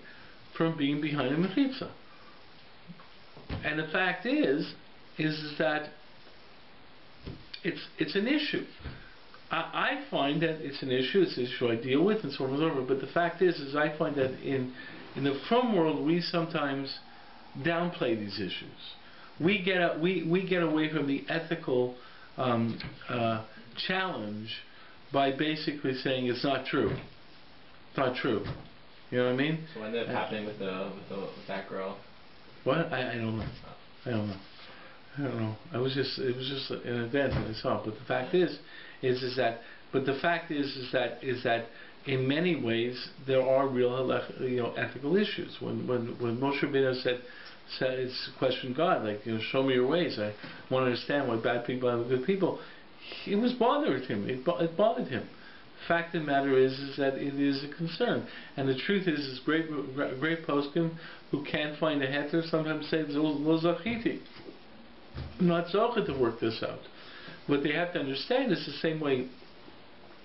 from being behind a mechitza. And the fact is that it's an issue. I find that it's an issue. It's an issue I deal with and so on and so forth. But the fact is I find that in the frum world we sometimes downplay these issues. We get away from the ethical challenge by basically saying it's not true. It's not true. You know what I mean? So what ended up happening with that girl? What? I don't know. I don't know. It was just an event that I saw. But the fact is that in many ways there are real ethical issues. When Moshe Rabbeinu said it's questioned God, show me your ways. I want to understand why bad people have good people. It was bothering him. It bothered him. The fact of the matter is that it is a concern. And the truth is great poskim who can't find a heter sometimes say lo zachiti. I'm not zocheh to work this out. What they have to understand is the same way.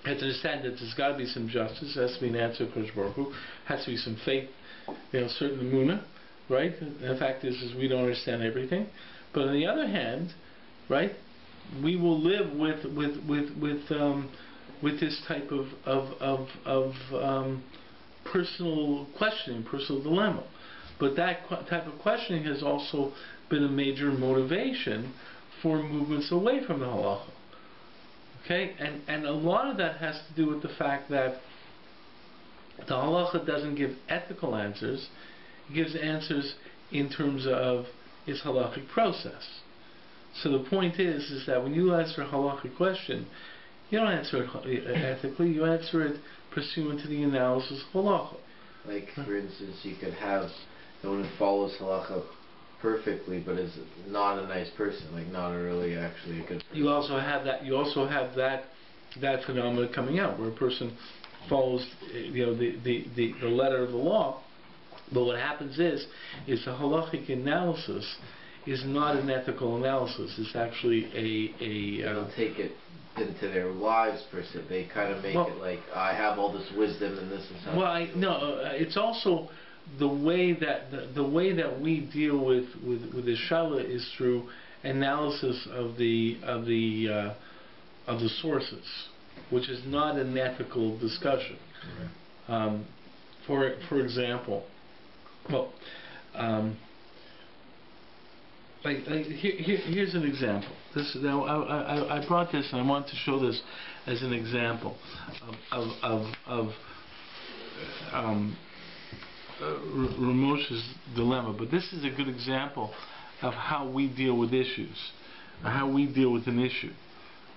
They have to understand that there's got to be some justice. There has to be an answer to Kodesh Baruch Hu. Has to be some faith. Certain emunah, right? And the fact is we don't understand everything. But on the other hand, right, we will live with this type of personal questioning, personal dilemma. But that type of questioning has also been a major motivation for movements away from the halacha. Okay, and a lot of that has to do with the fact that the halacha doesn't give ethical answers; it gives answers in terms of its halachic process. So the point is that when you answer a halachic question, you don't answer it ethically; you answer it pursuant to the analysis of halacha. Like, for instance, you could have someone who follows halacha perfectly, but is not a nice person, like not a really actually a good person. You also have that phenomenon coming out where a person follows, the letter of the law, but what happens is the halachic analysis is not an ethical analysis. It's actually They don't take it into their lives per se. They kind of make it like, I have all this wisdom and this is how. It's also the way that we deal with the shala is through analysis of the sources, which is not an ethical discussion. For example, here's an example. I brought this and I want to show this as an example of Ramos's dilemma, but this is a good example of how we deal with issues, or how we deal with an issue.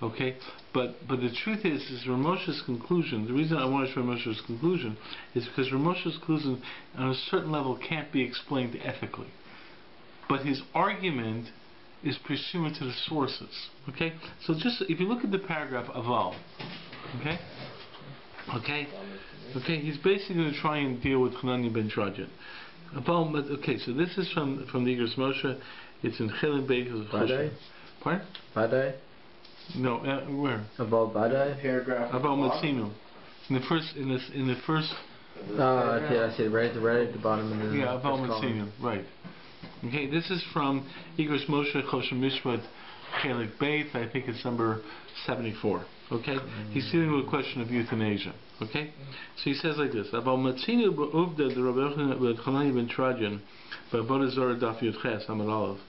Okay, but the truth is Ramos's conclusion. The reason I want to show Ramos's conclusion is because Ramos's conclusion, on a certain level, can't be explained ethically, but his argument is pursuant to the sources. Okay, so just if you look at the paragraph aval, okay, he's basically going to try and deal with Hanani ben Trajan. Okay, so this is from the Igros Moshe. It's in Chelik Beis. Badai? Pardon? Badai? No, where? About Badai? Paragraph. About Matzino. In the first. Okay, I see it. Right at the bottom of the. Yeah, about Matzino. Right. Okay, this is from Igros Moshe Choshen Mishpat Chelik Beis. I think it's number 74. Okay, he's dealing with a question of euthanasia. Okay, so he says like this: About Matzino b'uvda the Rabbi Hanani ben Trajan, b'avodah zarah daf yud ches amar aleph.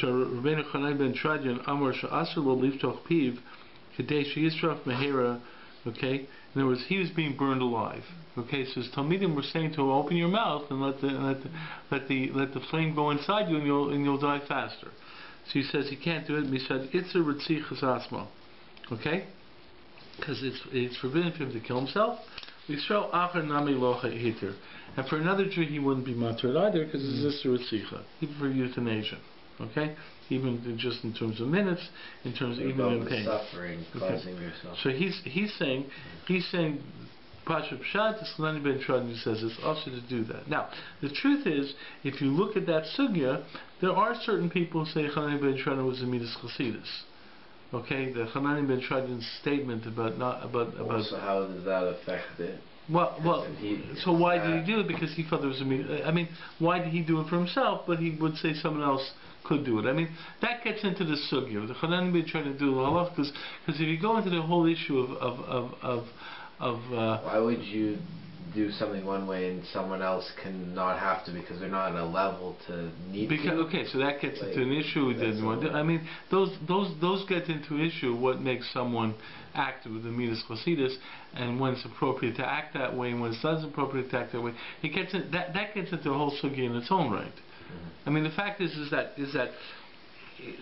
Rabbi Hanani ben Trajan amar she'asur lo liftoch piv kedei sheyisraf mehera. Okay, in other words, he was being burned alive. Okay, so his talmidim were saying to him, open your mouth and let the flame go inside you, and you'll die faster. So he says he can't do it. And he said it's a ritzichas asma. Okay. Because it's forbidden for him to kill himself. And for another Jew, he wouldn't be matur either, because it's a ritzicha, even for euthanasia. Okay, even just in terms of minutes, in terms of even in pain. Suffering, causing yourself. So he's saying, Pashup Pshat, Hanani ben Trajan says it's also to do that. Now, the truth is, if you look at that sugya, there are certain people who say Hanani ben Trajan was a midas chasidus. Okay, the Hanani ben Trajan's statement about. So how does that affect it? Well. So why did he do it? Because he thought there was a. I mean, why did he do it for himself? But he would say someone else could do it. I mean, that gets into the sugya. The Hanani ben Trajan do the halach because if you go into the whole issue of why would you do something one way and someone else can not have to because they're not at a level to need to? Okay, so that gets into an issue. I mean, those get into issue. What makes someone act with the midas chasidus, and when it's appropriate to act that way, and when it's not appropriate to act that way, it gets in, that gets into a whole sugya in its own right. I mean, the fact is that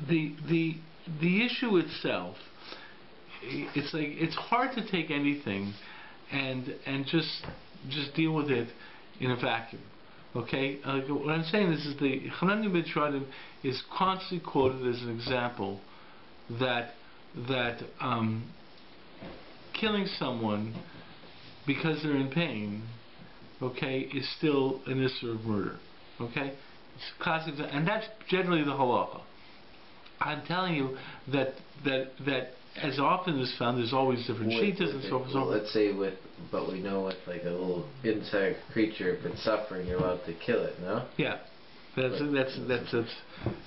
the issue itself. It's like it's hard to take anything and just deal with it in a vacuum. Okay, what I'm saying is the Hanani ben Trajan is constantly quoted as an example that killing someone because they're in pain, okay, is still an issue of murder. Okay, it's a classic, and that's generally the halacha. I'm telling you that as often as found, there's always different shitas and so forth. Let's say but we know with like a little insect creature, if it's suffering, you're allowed to kill it, no? Yeah, that's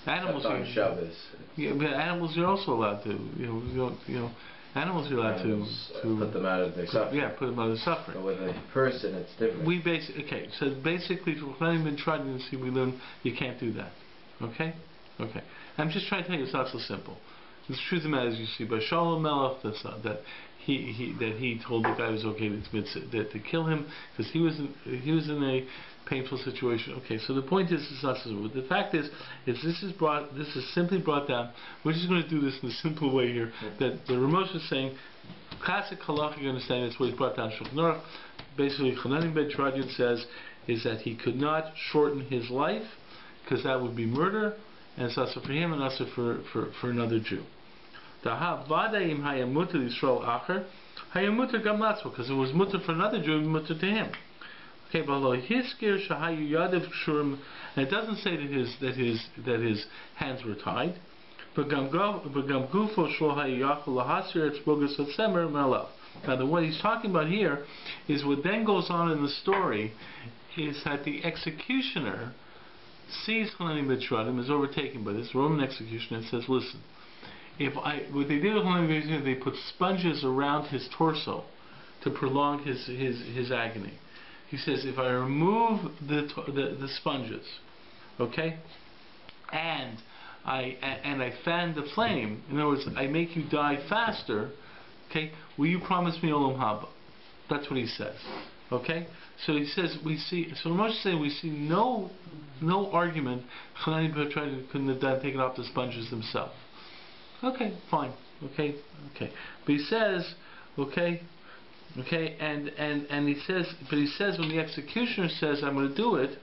animals. On Shabbos. Yeah, but animals are also allowed to. Animals you're allowed to put them out of their suffering. Yeah, put them out of suffering. But with a person, it's different. So basically, from having been tried to see, we learn you can't do that. Okay? Okay. I'm just trying to tell you it's not so simple. The truth of the matter is, you see, by Shalom Melech, that he told the guy it was okay to kill him because he was in a painful situation. Okay, so the point is, it's not so simple. The fact is this is simply brought down. We're just going to do this in a simple way here. That the Ramosh is saying, classic halachic understanding. That's what he brought down. Shulchan Aruch. Basically, Chanan ben Teradyon says is that he could not shorten his life because that would be murder, and it's also for him and also for another Jew. Because it was mutter for another Jew, mutter to him. Okay, but and it doesn't say that his hands were tied. Now, what he's talking about here is what then goes on in the story is that the executioner sees Hanani ben Teradyon is overtaken by this Roman executioner and says, listen, what they did with Hanani ben Teradyon, they put sponges around his torso to prolong his agony. He says, if I remove the sponges, okay, and I fan the flame, in other words, I make you die faster, okay, will you promise me Olam Haba? That's what he says. Okay? So he says, Ramosh is saying we see no argument Hanani ben Teradyon couldn't have taken off the sponges himself. Okay, fine. Okay. But he says, and he says when the executioner says I'm going to do it,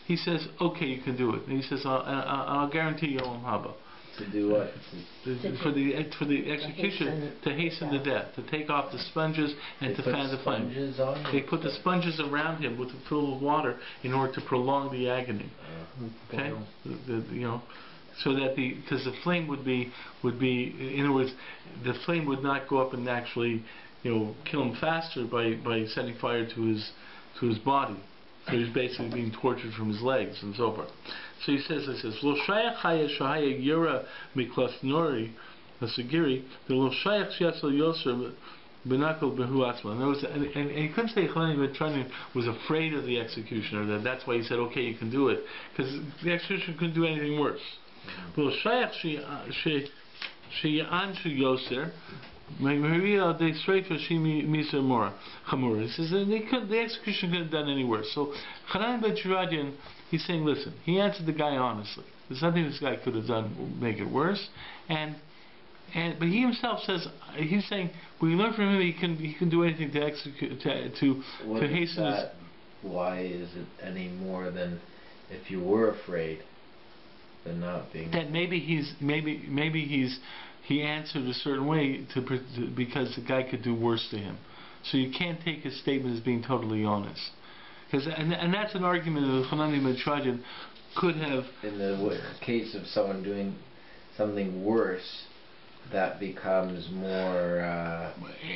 he says, okay, you can do it. And he says, I'll guarantee you Olam Haba. To do what? For the execution, to hasten the death, to take off the sponges and to fan the flame. They put the sponges around him with a fill of water in order to prolong the agony. Okay, so that because the flame would be, in other words, the flame would not go up and actually, kill him faster by setting fire to his body. So he's basically being tortured from his legs and so forth. So he says, Lo shayach haya shahaya yira miklas nori hasagiri the lo shayach shiasol yoser benakol behu atzma. And he couldn't say Hanani ben Teradyon was afraid of the executioner. That's why he said, okay, you can do it, because the executioner couldn't do anything worse. Lo shayach sheyan yoser. He says the execution couldn't have done any worse. So Hanani ben Teradyon, he's saying, listen, he answered the guy honestly. There's nothing this guy could have done to make it worse. But he himself says, he's saying, we learn from him that he can do anything to execute to hasten his. Why is it any more than if you were afraid than not being? That maybe he answered a certain way because the guy could do worse to him. So you can't take his statement as being totally honest. And that's an argument that Hanani ben Teradyon could have. In the case of someone doing something worse, that becomes more.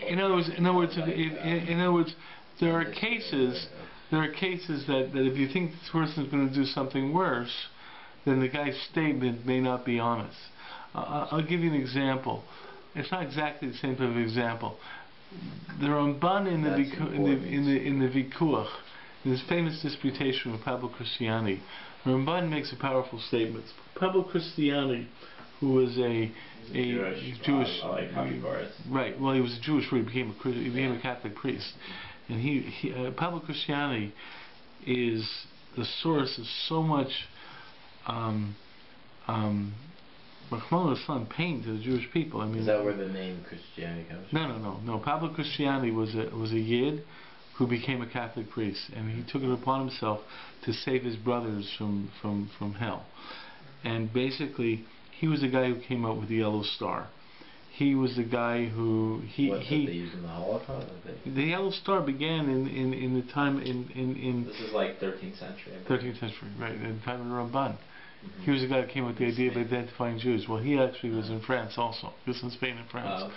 In other words, there are cases that if you think this person is going to do something worse, then the guy's statement may not be honest. I'll give you an example. It's not exactly the same type of example. The Ramban in the Vikuach, in his famous disputation with Pablo Cristiani, Ramban makes a powerful statement. Pablo Cristiani, who was a Jewish right. Well, he was a Jewish. He became a Catholic priest, and Pablo Cristiani is the source of so much. Pain to the Jewish people. I mean, is that where the name Christianity comes from? No. Pablo Cristiani was a Yid who became a Catholic priest, and he took it upon himself to save his brothers from hell. And basically, he was the guy who came up with the yellow star. He was the guy who What did they use in the Holocaust? The yellow star began in the time in. This is like 13th century. 13th century, right? In the time of the Ramban. He was the guy who came up with the idea of identifying Jews. Well, he actually was in France also. He was in Spain and France.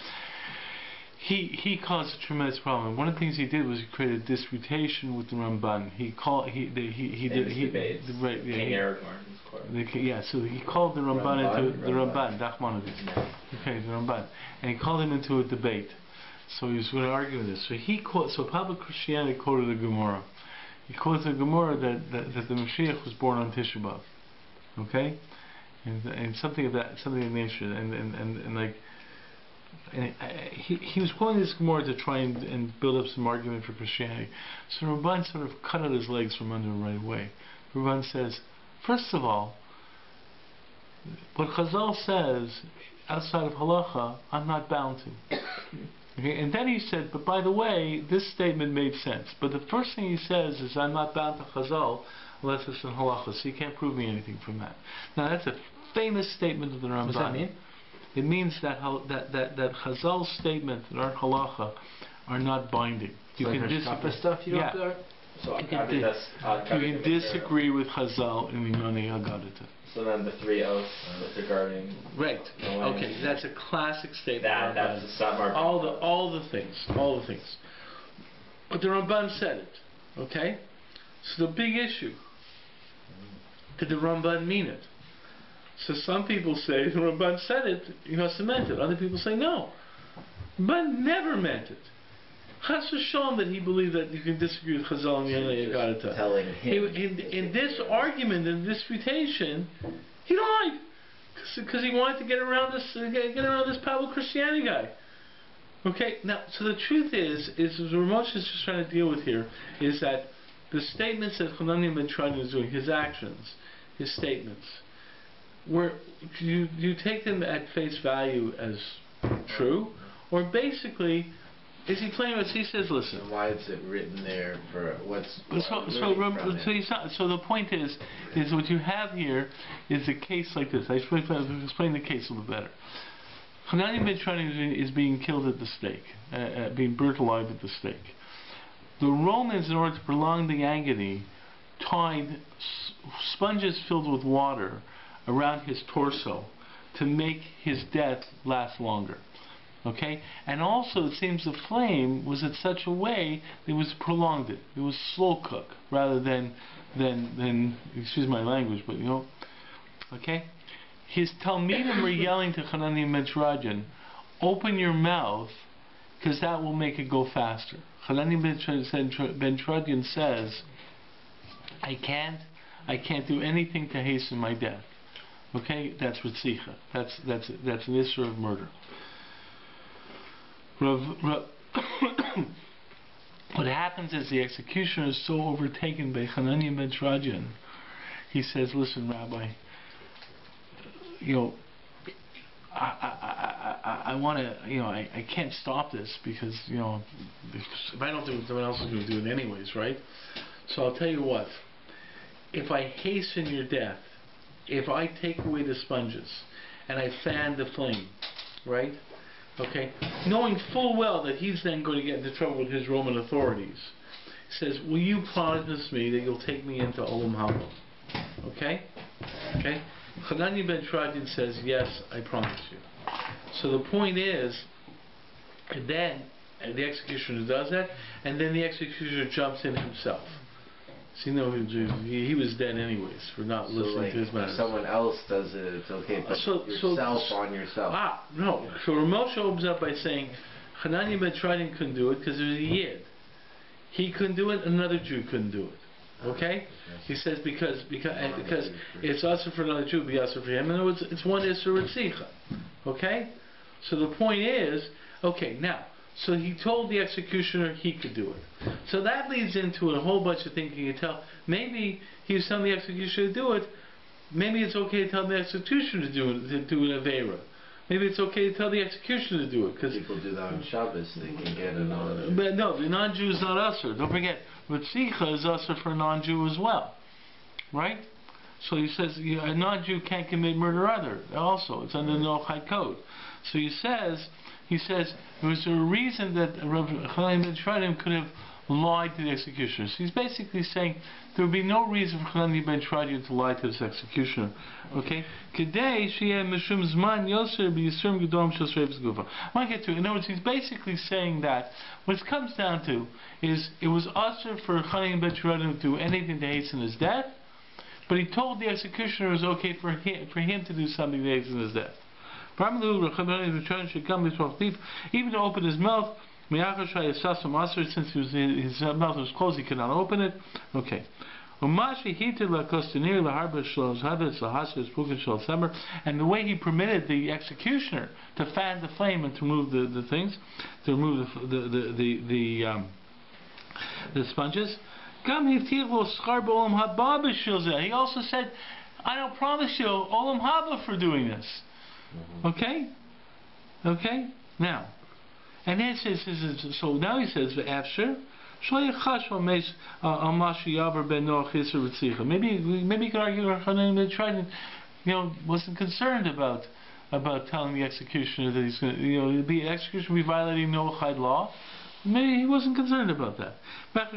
He caused a tremendous problem. One of the things he did was he created a disputation with the Ramban. He did King Aragorn's court. so he called the Ramban into the Ramban, Nachmanides. He Okay, the Ramban, and he called him into a debate. So he was going to argue with this. So public Christianity quoted the Gemara. He quotes the Gemara that the Mashiach was born on Tisha B'av. Okay, and something of that nature, he was quoting this Gemara to try and build up some argument for Christianity. So Ramban sort of cut out his legs from under him right away. Ramban says, first of all, what Chazal says outside of halacha, I'm not bound to. Okay? And then he said, but by the way, this statement made sense. But the first thing he says is, I'm not bound to Chazal unless it's in halacha, so you can't prove me anything from that. Now that's a famous statement of the Ramban. What does that mean? It means that Chazal's statement that aren't halacha are not binding. You can disagree. Stuff you don't do. So You can disagree with Chazal in the Yonei Haggadita. So then the 3 oaths regarding Right. Okay, that's a classic statement. that's the Samar. all the things. But the Ramban said it. Okay? So the big issue, did the Ramban mean it? So some people say the Ramban said it, he must have meant it. Other people say no. Ramban never meant it. Chas v'shalom that he believed that you can disagree with Chazal and Yonei Haggadita. Telling him In this argument, in disputation, he lied because he wanted to get around this Pablo Christianity guy. Okay, now so the truth is what Moshe is just trying to deal with here is that the statements that Hananiah ben Tradyon is doing, his actions, his statements, where you take them at face value as true, or basically. Is he playing with? He says, "Listen." And why is it written there for what's? So the point is what you have here is a case like this. I explain the case a little better. Hananiah ben Tradyon is being killed at the stake, being burnt alive at the stake. The Romans, in order to prolong the agony, tied sponges filled with water around his torso to make his death last longer. Okay, and also it seems the flame was in such a way that it was prolonged. It was slow cook rather than excuse my language, but you know, okay. His talmidim were yelling to Hananiah ben Tradyon, "Open your mouth, because that will make it go faster." Hananiah ben Tradyon says, "I can't do anything to hasten my death." Okay, that's ritzicha. That's an issue of murder. What happens is the executioner is so overtaken by Hananiah ben Tradyon. He says, "Listen, Rabbi, you know, I want to, you know, I can't stop this because, you know, if I don't do it, someone else is going to do it anyways, right? So I'll tell you what. If I hasten your death, if I take away the sponges and I fan the flame, right?" Okay, knowing full well that he's then going to get into trouble with his Roman authorities, he says, "Will you promise me that you'll take me into Olam Haba?" Okay? Okay? Hananiah ben Tradyon says, "Yes, I promise you." So the point is, and then the executioner does that, and then the executioner jumps in himself. So you know, he was dead anyways for not listening to his matters. If someone else does it, it's okay, but yourself on yourself. No. So Ramosha opens up by saying, Hananiah ben Tradyon couldn't do it because it was a Yid. He couldn't do it, another Jew couldn't do it. Okay? He says because it's also for another Jew, be also for him. In other words, it's one Isser Ritzicha. Okay? So the point is, okay, now, so he told the executioner he could do it. So that leads into a whole bunch of thinking. You tell, maybe he was telling the executioner to do it. Maybe it's okay to tell the executioner to do an Avera. Maybe it's okay to tell the executioner to do it. Cause people do that on Shabbos, they can get it on. But no, the non-Jew is not usher. Don't forget, Ritzicha is usher for a non-Jew as well. Right? So he says a non-Jew can't commit murder either. Also, it's under the Noachide code. So he says there was a reason that Hananiah ben Tradyon could have lied to the executioner. So he's basically saying there would be no reason for Hananiah ben Tradyon to lie to this executioner. Okay? Kedei sheyeh mishum zman yoser b'yisurim gedom shel shreivus gufa. I want to get to it. In other words, he's basically saying that what it comes down to is it was usher for Hananiah ben Tradyon to do anything to hasten his death, but he told the executioner it was okay for him to do something to hasten his death. Even to open his mouth, since his mouth was closed, he could not open it. Okay. And the way he permitted the executioner to fan the flame and to remove the things, to remove the sponges. He also said, I don't promise you Olam Haba for doing this. Okay? Okay? Now, and then it says, so now he says, after. Maybe you could argue Hanan tried, wasn't concerned about telling the executioner that he's going to, the executioner be violating Noah Chai law. Maybe he wasn't concerned about that. But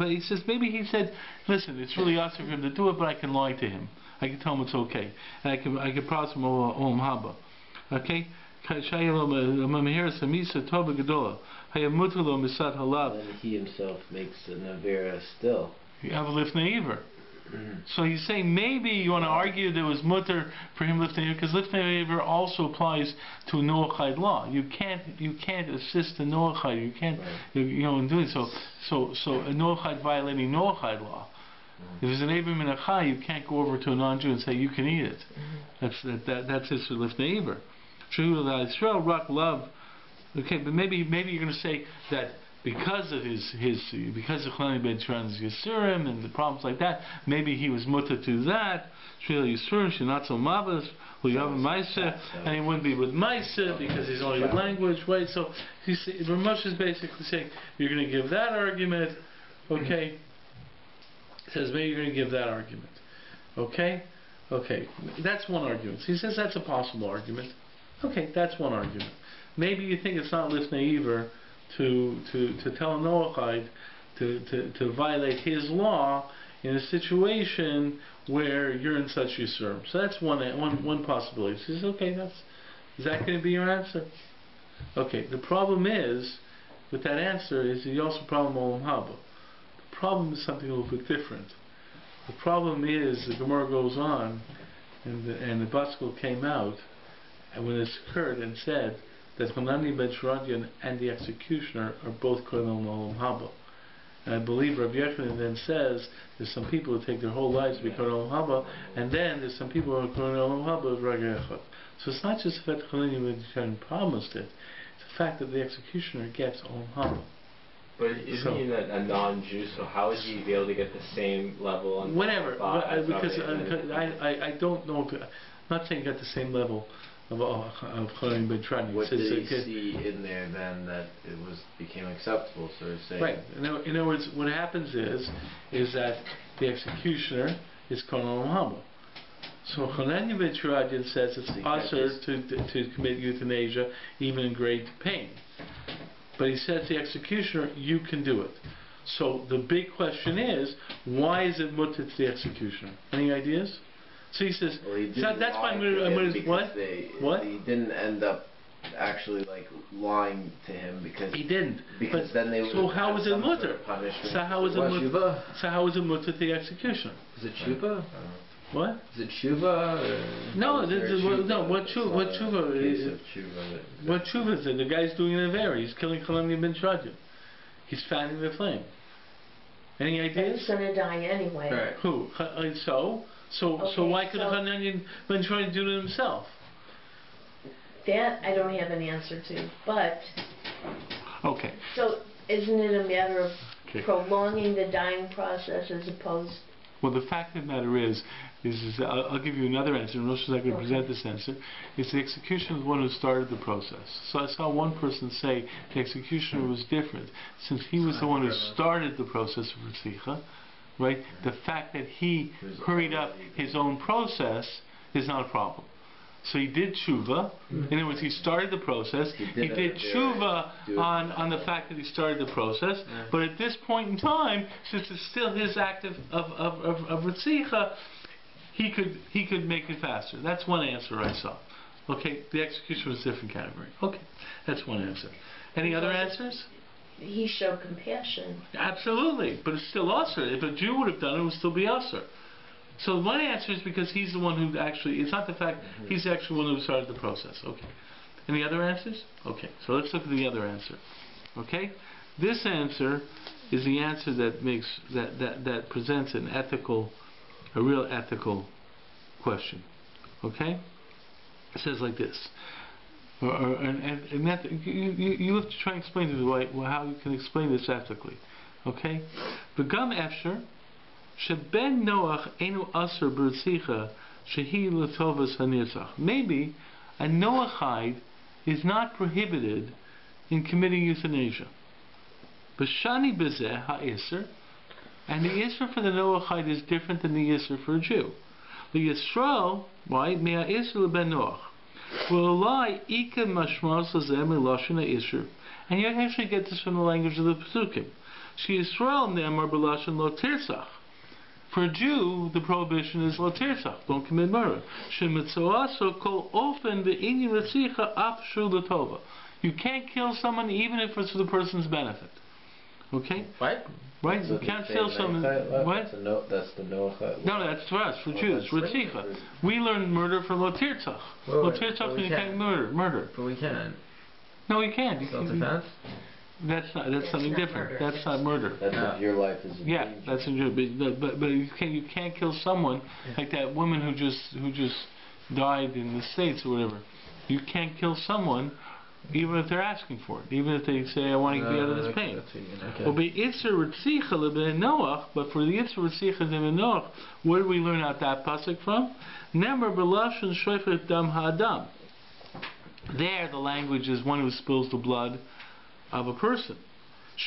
he says, maybe he said, listen, it's really awesome for him to do it, but I can lie to him. I can tell him it's okay. And I can promise him Olam Haba. Okay? And he himself makes an avera still. So he's saying maybe you want to argue there was mutter for him lifnei iver, because lifnei iver also applies to Noah Chai law. You can't assist the Noah Chai. You can't in doing so. So a Noah Chai violating Noah Chai law. If there's an Abram and a Chai, you can't go over to a non-Jew and say you can eat it. That's it for lifnei iver. True, rock love. Okay, but maybe you're going to say that because of because of Chalani ben Tran's Yisurim and the problems like that, maybe he was mutter to that. Shvil Yisurim, she's not so mavas. Well, you have a Maisa, and he wouldn't be with Maisa because he's only with language, right? So Ramesh is basically saying you're going to give that argument. Okay, says maybe you're going to give that argument. Okay, that's one argument. So he says that's a possible argument. Okay, that's one argument. Maybe you think it's not lifnei iver to tell a Noahide to violate his law in a situation where you're in such yisurim. So that's one possibility. He says, okay, is that going to be your answer? Okay, the problem is with that answer is you also problem Olam Haba. The problem is something a little bit different. The problem is the Gemara goes on and the Baskal came out. And when this occurred and said that Hanani ben Shiradian and the executioner are both Kohen Olam Haba. And I believe Rabbi Yochanan then says there's some people who take their whole lives to be Kohen Olam Haba, and then there's some people who are Kohen Olam Haba with Rag Echad. So it's not just the fact that Hanani ben Shiradian promised it, it's the fact that the executioner gets Olam Haba. But isn't he a non-Jew, so how would he be able to get the same level on whatever, because I don't know if, I'm not saying get the same level of Chaim ben Trani. What did he see in there then that it became acceptable? So to say. Right. In other words, what happens is that the executioner is Kohen Olam Haba. So Hanani ben Trani says it's usher to commit euthanasia even in great pain. But he says the executioner, you can do it. So the big question is, why is it mutter to the executioner? Any ideas? So he says, so that's why I'm going to what? What? He didn't end up actually lying to him because he didn't. Because then they would. So how was it mutter? So how was it mutter? So how was it mutter to the executioner? Is it tshuva? What? Is it tshuva? No, what tshuva? What tshuva is? What tshuva is it? The guy's doing an avera. He's killing Chalani ben Shiradian. He's fanning the flame. Any ideas? He's going to die anyway. Right. Who? So why could Hanani ben Shiradian do it himself? That I don't have an answer to, but okay. So isn't it a matter of prolonging the dying process as opposed? Well, the fact of the matter is I'll give you another answer, and Rosh is not going to present this answer. Is the executioner the one who started the process? So I saw one person say the executioner was different, since he was the one who started the process of Ritzicha. Right? The fact that he hurried up his own process is not a problem. So he did tshuva. In other words, he started the process. He did tshuva on the fact that he started the process. But at this point in time, since it's still his act of Ritzicha, he could make it faster. That's one answer I saw. Okay, the execution was a different category. Okay, that's one answer. Any other answers? He showed compassion. Absolutely, but it's still usher. If a Jew would have done it, it would still be usher. So one answer is because he's the one who actually, it's not the fact, he's actually the one who started the process. Okay. Any other answers? Okay. So let's look at the other answer. Okay? This answer is the answer that makes, that presents an ethical, a real ethical question. Okay? It says like this. And that, you have to try and explain to me how you can explain this ethically. Okay? V'gam efsher sheben Noach enu aser b'ritzicha shehi l'tovas hanirzach. Maybe a Noachide is not prohibited in committing euthanasia. B'shani b'zeh ha'isr, and the isr for the Noachide is different than the isr for a Jew. The Yisrael, why? Me'a isr l'ben Noach. V'olai ika mashmas l'zeh miloshen ha'isr. And you actually get this from the language of the Pesukim. She Yisrael ne'amar b'loshen lo tirsach. For a Jew, the prohibition is lo tirsach, don't commit murder. Shemitzoaso kol ofen ve'inyin retzicha af shu l'tova. You can't kill someone even if it's for the person's benefit. Okay? What? Right? You can't kill someone. What? That's the Noach. No, that's for us, for Jews. Retzicha. We learn murder from lo tirsach. Lo tirsach means you can't murder. But we can. No, you can't. Self-defense? That's something not different. murder. That's not murder. That's if your life is in Yeah, danger. that's injured. But you can't kill someone like that woman who just died in the States or whatever. You can't kill someone even if they're asking for it. Even if they say, I want to get out of this pain. Well, be Itzer Ritzicha l'ben Noach, but for the Itzer Ritzicha l'ben Noach, where do we learn out that pasuk from? Nemer b'lashon shofet dam ha'adam. There, the language is one who spills the blood of a person.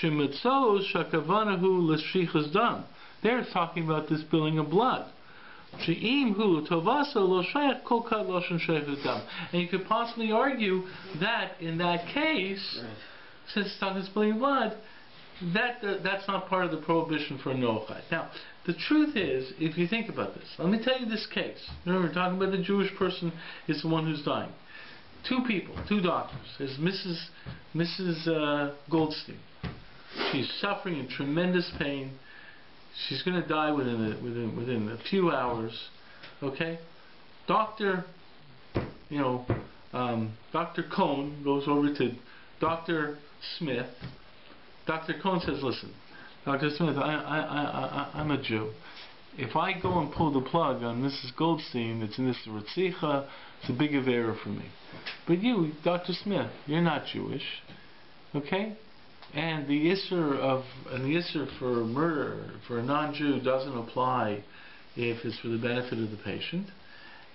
Shemitzos shakavanahu l'shfichas dam. There it's talking about the spilling of blood. She'im hu tovasa lo shayach kol kat loshen shofet dam. And you could possibly argue that in that case, since it's talking about spilling blood, that's not part of the prohibition for a Noachide. Now, the truth is, if you think about this, let me tell you this case. Remember, we're talking about the Jewish person is the one who's dying. Two people, two doctors. There's Mrs. Goldstein. She's suffering in tremendous pain. She's going to die within a few hours. Okay, Dr. Dr. Cohn goes over to Dr. Smith. Dr. Cohn says, "Listen, Dr. Smith, I'm a Jew. If I go and pull the plug on Mrs. Goldstein, it's in this Ritzicha, it's a big error for me. But you, Dr. Smith, you're not Jewish, okay? And the issur for murder for a non-Jew doesn't apply if it's for the benefit of the patient.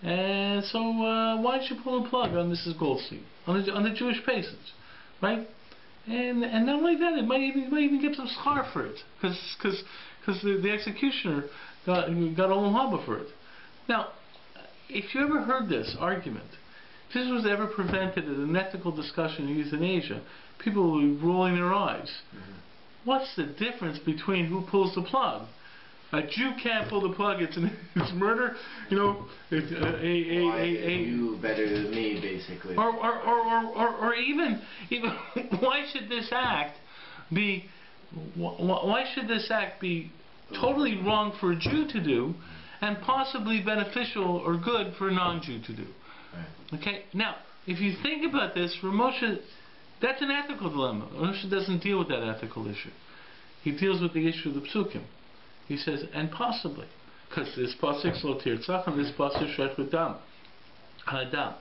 And so why don't you pull the plug on Mrs. Goldstein, on the Jewish patients, right? And not only that, it might even get some schar for it, because the executioner got olam haba for it. Now, if you ever heard this argument, if this was ever prevented at an ethical discussion in euthanasia, people would be rolling their eyes. What's the difference between who pulls the plug? A Jew can't pull the plug. It's murder. It's you better than me, basically. Or even why should this act be? Why should this act be totally wrong for a Jew to do, and possibly beneficial or good for a non-Jew to do? Right. Okay. Now, if you think about this, for Moshe, that's an ethical dilemma. Moshe doesn't deal with that ethical issue. He deals with the issue of the psukim. He says, and possibly, because this pasuk lo tirtzach and this pasuk shechut dam, hadam.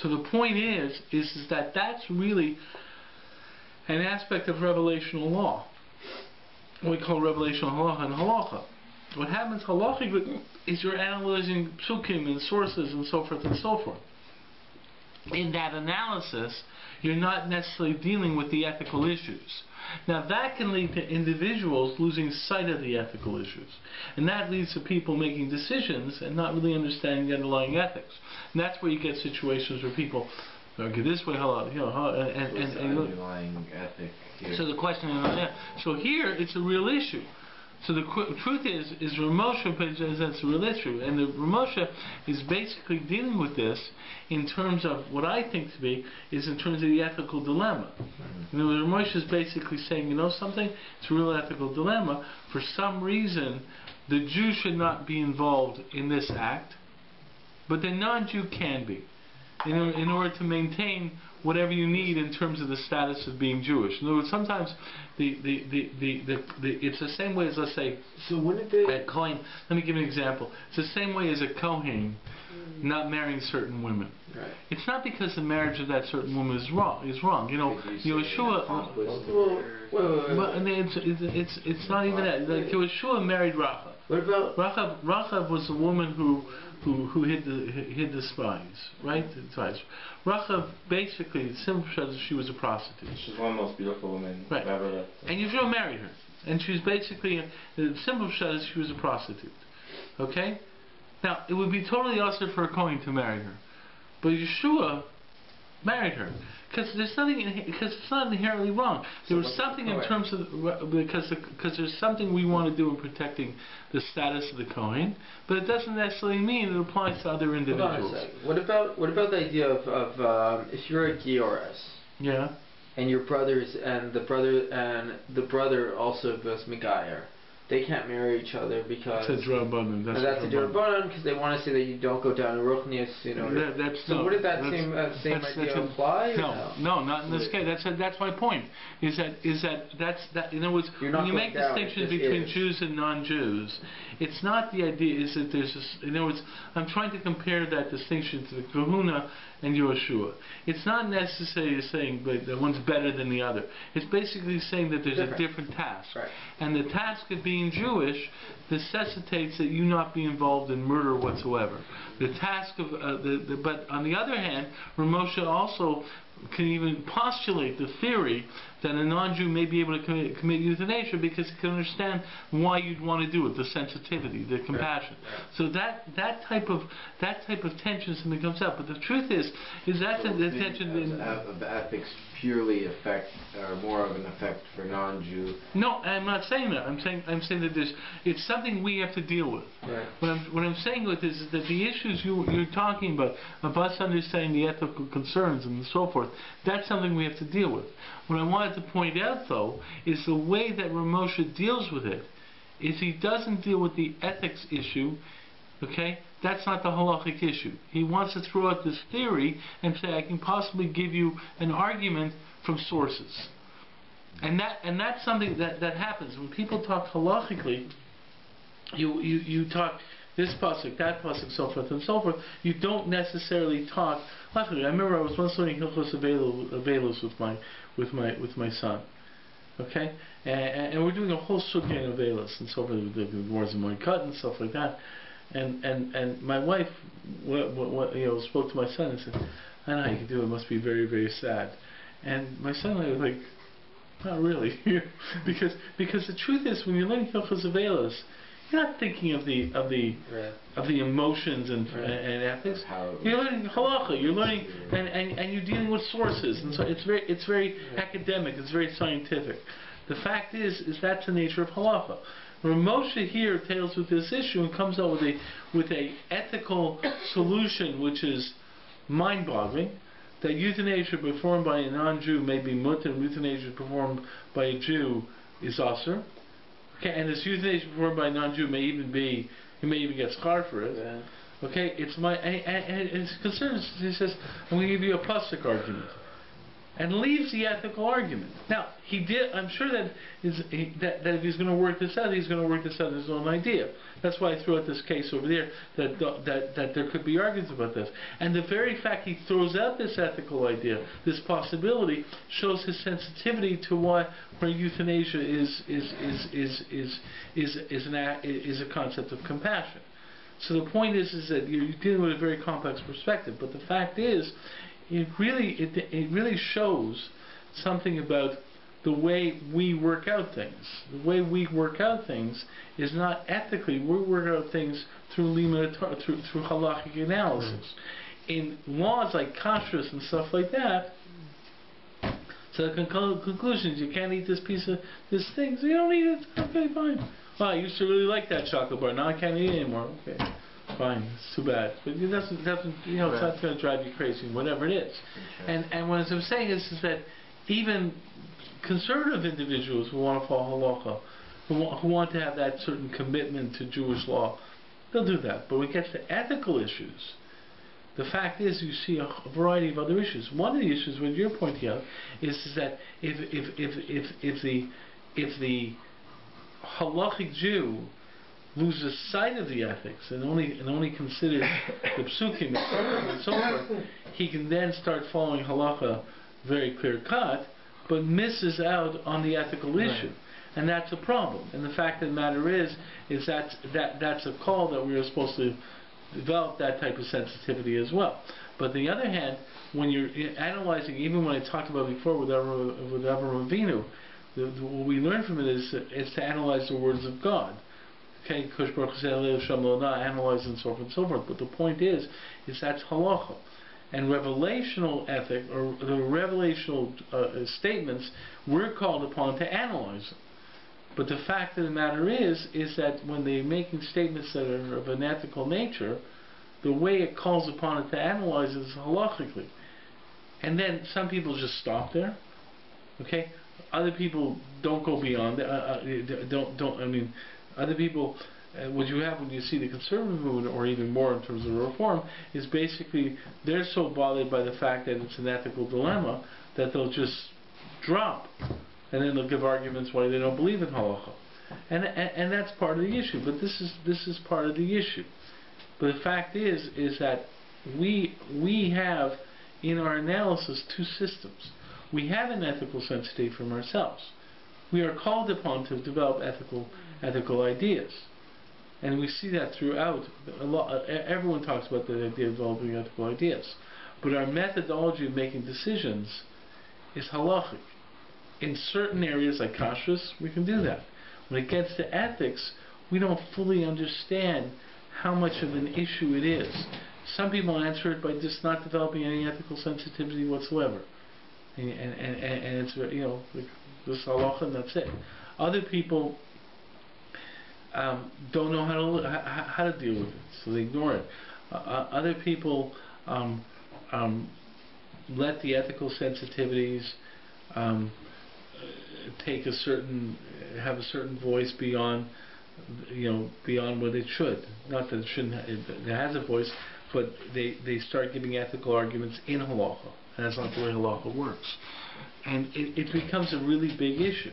So the point is that that's really an aspect of revelational law. What we call revelational law and halacha. What happens halachically is you're analyzing psukim and sources and so forth and so forth. In that analysis, you're not necessarily dealing with the ethical issues. Now that can lead to individuals losing sight of the ethical issues. And that leads to people making decisions and not really understanding the underlying ethics. And that's where you get situations where people argue this way, underlying ethic here? So the question is, so here it's a real issue. So the truth is Ramosha, that's really true, and the Ramosha is basically dealing with this in terms of what I think to be is in terms of the ethical dilemma. You know, Ramosha is basically saying, you know something, it's a real ethical dilemma. For some reason, the Jew should not be involved in this act, but the non-Jew can be, in order to maintain whatever you need in terms of the status of being Jewish. In other words, sometimes it's the same way as, let's say, So wouldn't they? a Kohen. Let me give you an example. It's the same way as a Kohen not marrying certain women. Right. It's not because the marriage of that certain woman is wrong. You know, Yeshua. But it's not even that. Like Yeshua married Rachav. What about Rachav was a woman who hid the spies, right? The spies. Rachav basically, the simple shot is she was a prostitute. She's one of the most beautiful women Right. ever lived. And Yeshua married her, and she was basically the simple shot is she was a prostitute. Okay. Now it would be totally awesome for a Kohen to marry her, but Yeshua married her. Because there's nothing, because it's not inherently wrong. There was something in terms of because there's something we want to do in protecting the status of the Kohen, but it doesn't necessarily mean it applies to other individuals. Hold on a second. What about the idea of if you're a Gioras, Yeah. and your brothers and the brother also was Megayer, they can't marry each other because That's a Drabanan. that's a Drabanan because they want to say that you don't go down to Ruchnius, you know. So wouldn't that same idea apply? No, not in this case. That's my point. Is that in other words, when you make distinctions between Jews and non-Jews, it's not the idea. Is that there's in other words, I'm trying to compare that distinction to the Kahuna and Yeshua. It's not necessarily saying that one's better than the other. It's basically saying that there's a different task, right. and the task of being Jewish necessitates that you not be involved in murder whatsoever. The task of but on the other hand, Ramosha also can even postulate the theory that a non-Jew may be able to commit euthanasia because he can understand why you'd want to do it, the sensitivity, the compassion. So that type of tension something comes up. But the truth is that the tension of ethics purely affect or more of an effect for non-Jew. No, I'm not saying that. I'm saying that it's something we have to deal with. Right. What I'm saying with this is that the issues you're talking about of us understanding the ethical concerns and so forth, that's something we have to deal with. What I wanted to point out, though, is the way that Ramosha deals with it is he doesn't deal with the ethics issue. Okay, that's not the halachic issue. He wants to throw out this theory and say, I can possibly give you an argument from sources. And that's something that happens when people talk halachically. You talk this pasuk, that pasuk, so forth and so forth. You don't necessarily talk halachically. I remember I was once learning Hilchos Avelos with my son. Okay, and we're doing a whole sugya of Avelos and so forth, with the wars of Moed Cut and stuff like that. And my wife spoke to my son and said, I know how you can do it. It must be very, very sad. And my son and I were like, not really, because the truth is, when you're learning Hilchos Avelos, you're not thinking of the emotions and ethics. You're learning halacha. You're learning and you're dealing with sources, and so it's very academic. It's very scientific. The fact is that's the nature of halacha. Ramosha here deals with this issue and comes up with a ethical solution which is mind-boggling. That euthanasia performed by a non-Jew may be mutter, and euthanasia performed by a Jew is asur. Okay, and this euthanasia performed by a non-Jew may even get schar for it. Yeah. Okay, it's and his concern is, he says, I'm going to give you a pasuk argument. And leaves the ethical argument. Now, I'm sure that if he's going to work this out, he's going to work this out his own idea. That's why I threw out this case over there, that there could be arguments about this. And the very fact he throws out this ethical idea, this possibility, shows his sensitivity to where euthanasia is a concept of compassion. So the point is that you're dealing with a very complex perspective. But the fact is, it really shows something about the way we work out things. The way we work out things is not ethically. We work out things through halachic analysis. In laws like kashrus and stuff like that, so the conclusion is you can't eat this thing, so you don't eat it. Okay, fine. Well, I used to really like that chocolate bar. Now I can't eat it anymore. Okay, fine. It's too bad. But it doesn't you know, it's not going to drive you crazy, whatever it is. And what I'm saying is that even conservative individuals who want to follow halacha, who want to have that certain commitment to Jewish law, they'll do that. But when it gets to ethical issues, the fact is you see a variety of other issues. One of the issues, what you're pointing out, is that if the halachic Jew loses sight of the ethics and only considers the psukim and so forth, he can then start following halacha very clear cut, but misses out on the ethical issue. And that's a problem. And the fact of the matter is that's a call that we are supposed to develop that type of sensitivity as well. But on the other hand, when you're analyzing, even when I talked about before with Avram Avinu, what we learn from it is to analyze the words of God. Okay, analyze and so forth and so forth. But the point is that's halacha. And revelational ethic, or the revelational statements, we're called upon to analyze them. But the fact of the matter is that when they're making statements that are of an ethical nature, the way it calls upon it to analyze is halachically. And then some people just stop there. Okay, other people don't go beyond. Other people. What you have when you see the conservative movement, or even more in terms of reform, is basically they're so bothered by the fact that it's an ethical dilemma that they'll just drop, and then they'll give arguments why they don't believe in halacha, and that's part of the issue. But this is part of the issue. But the fact is that we have in our analysis two systems. We have an ethical sensitivity from ourselves. We are called upon to develop ethical ideas. And we see that throughout. Everyone talks about the idea of developing ethical ideas. But our methodology of making decisions is halachic. In certain areas like kashrus, we can do that. When it gets to ethics, we don't fully understand how much of an issue it is. Some people answer it by just not developing any ethical sensitivity whatsoever. And it's, you know, like this halacha and that's it. Other people don't know how to deal with it, so they ignore it. Other people let the ethical sensitivities have a certain voice beyond what it should. Not that it shouldn't. It has a voice, but they start giving ethical arguments in halacha, and that's not the way halacha works. And it becomes a really big issue.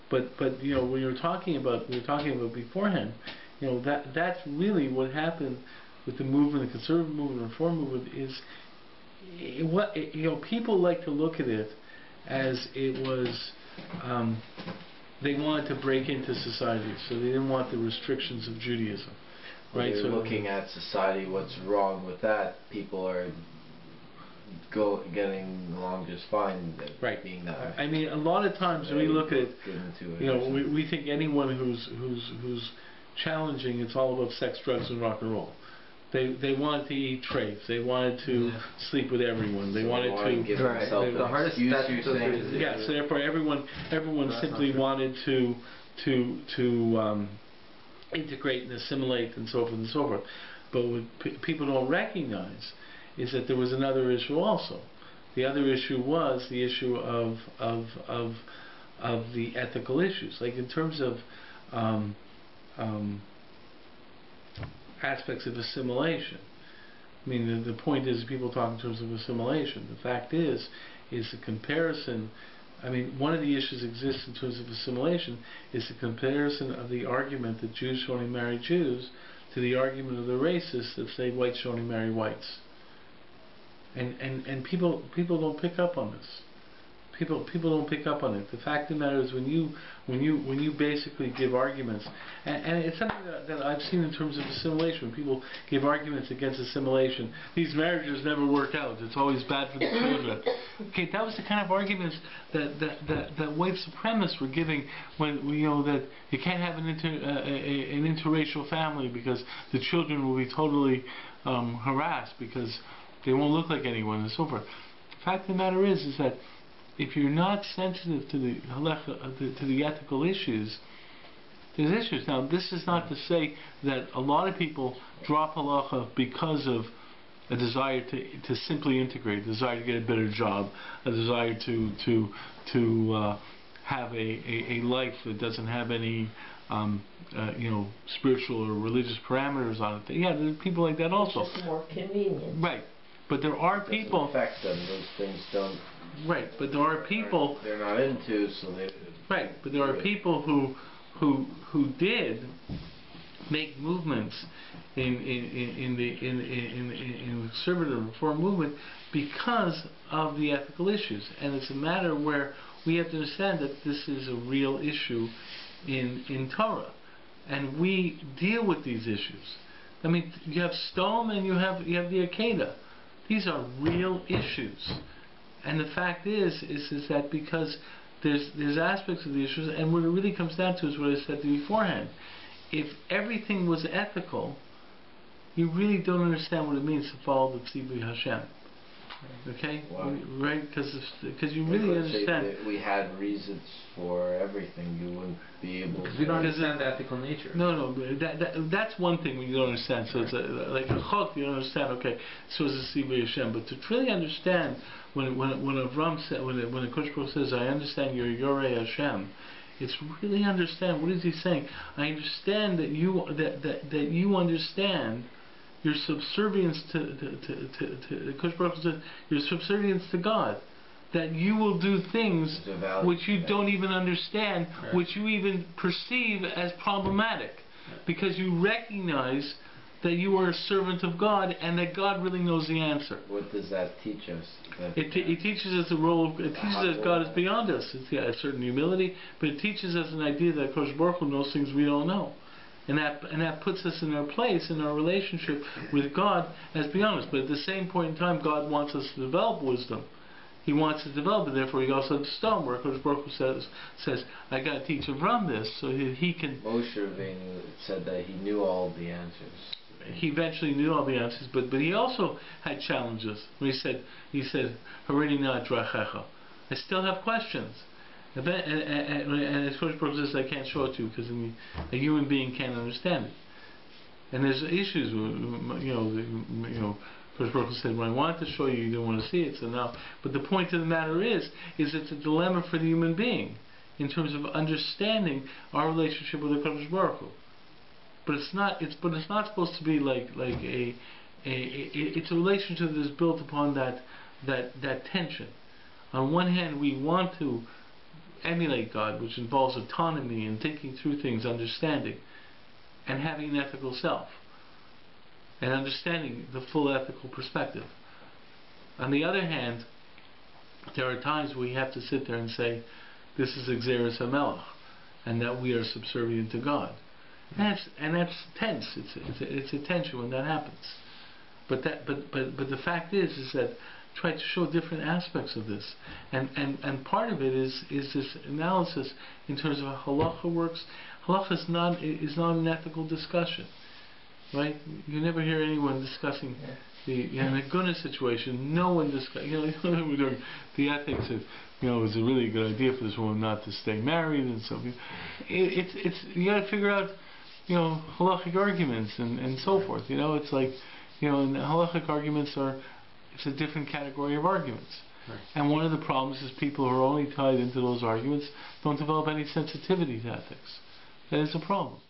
But you know, when we were talking about beforehand, you know, that's really what happened with the movement, the conservative movement, reform movement, is people like to look at it as it was they wanted to break into society, so they didn't want the restrictions of Judaism, right? So looking at society, what's wrong with that? People are getting along just fine, right? Being that way. I mean, a lot of times when we look at it, you know, we think anyone who's challenging, it's all about sex, drugs, and rock and roll. They wanted to eat trays. They wanted to sleep with everyone. They wanted to give themselves the hardest so therefore everyone simply wanted to integrate and assimilate and so forth and so forth. But what people don't recognize is that there was another issue also. The other issue was the issue of the ethical issues, like in terms of aspects of assimilation. I mean, the point is people talk in terms of assimilation. The fact is the comparison. I mean, one of the issues exists in terms of assimilation is the comparison of the argument that Jews should only marry Jews to the argument of the racists that say whites should only marry whites. And people don't pick up on this. People don't pick up on it. The fact of the matter is when you basically give arguments, and it's something that I've seen in terms of assimilation. When people give arguments against assimilation, these marriages never work out. It's always bad for the children. Okay, that was the kind of arguments that white supremacists were giving when that you can't have an interracial family because the children will be totally harassed because they won't look like anyone and so forth. The fact of the matter is that if you're not sensitive to the ethical issues, There's issues. Now, this is not to say that a lot of people drop halacha because of a desire to simply integrate, a desire to get a better job, a desire to have a life that doesn't have any spiritual or religious parameters on it. Yeah, there are people like that also. It's just more convenient. Right. But there are people. Affect them. Those things don't. Right. But there are people. They're not into, so they. Right. But there are people who did make movements in the conservative reform movement because of the ethical issues, and it's a matter where we have to understand that this is a real issue in Torah, and we deal with these issues. I mean, you have Stone and you have the Akeda. These are real issues, and the fact is that because there's aspects of the issues, and what it really comes down to is what I said to you beforehand. If everything was ethical, you really don't understand what it means to follow the Tzivui Hashem. Okay? Wow. Right? Because you really understand. If we had reasons for everything, you wouldn't be able to. Because we don't understand the ethical nature. No, that's one thing when you don't understand. So it's like a chok, you don't understand. Okay, so it's a Tzivui Hashem. But to truly understand, when Avram said, when a Kosh Baruch says, "I understand you're Yorei Hashem," it's really understand. What is he saying? I understand that you understand your subservience to Kosh Baruch says, your subservience to God. That you will do things which you don't even understand, which you even perceive as problematic, because you recognize that you are a servant of God and that God really knows the answer. What does that teach us? It teaches us the role. It teaches us God is beyond us. It's a certain humility, but it teaches us an idea that Kosh Baruch Hu knows things we don't know, and that puts us in our place in our relationship with God as beyond us. But at the same point in time, God wants us to develop wisdom. He wants to develop it. Therefore, he also had Stone, where Kosh Baruch Hu says, "I got to teach Avram this, so he can." Moshe Rabbeinu said that he knew all the answers. He eventually knew all the answers, but he also had challenges. He said, "Harini na drachecha." I still have questions, and as Kosh Baruch Hu says, I can't show it to you because a human being can't understand it. And there's issues, Kosh Baruch Hu said, when I wanted to show you, you didn't want to see it. So now, but the point of the matter is it's a dilemma for the human being in terms of understanding our relationship with the Kosh Baruch Hu. But it's not supposed to be like it's a relationship that is built upon that tension. On one hand, we want to emulate God, which involves autonomy and thinking through things, understanding, and having an ethical self, and understanding the full ethical perspective. On the other hand, there are times we have to sit there and say, this is Exeris HaMelech, and that we are subservient to God. And that's tense. It's a tension when that happens. But the fact is that try to show different aspects of this, and part of it is this analysis in terms of how halacha works. Halacha is not an ethical discussion, right? You never hear anyone discussing in a Guna situation. No one discuss. We're doing the ethics of. It's a really good idea for this woman not to stay married, and so it's you got to figure out. Halachic arguments and so forth. It's like, and halachic arguments it's a different category of arguments. Right. And one of the problems is people who are only tied into those arguments don't develop any sensitivity to ethics. That is a problem.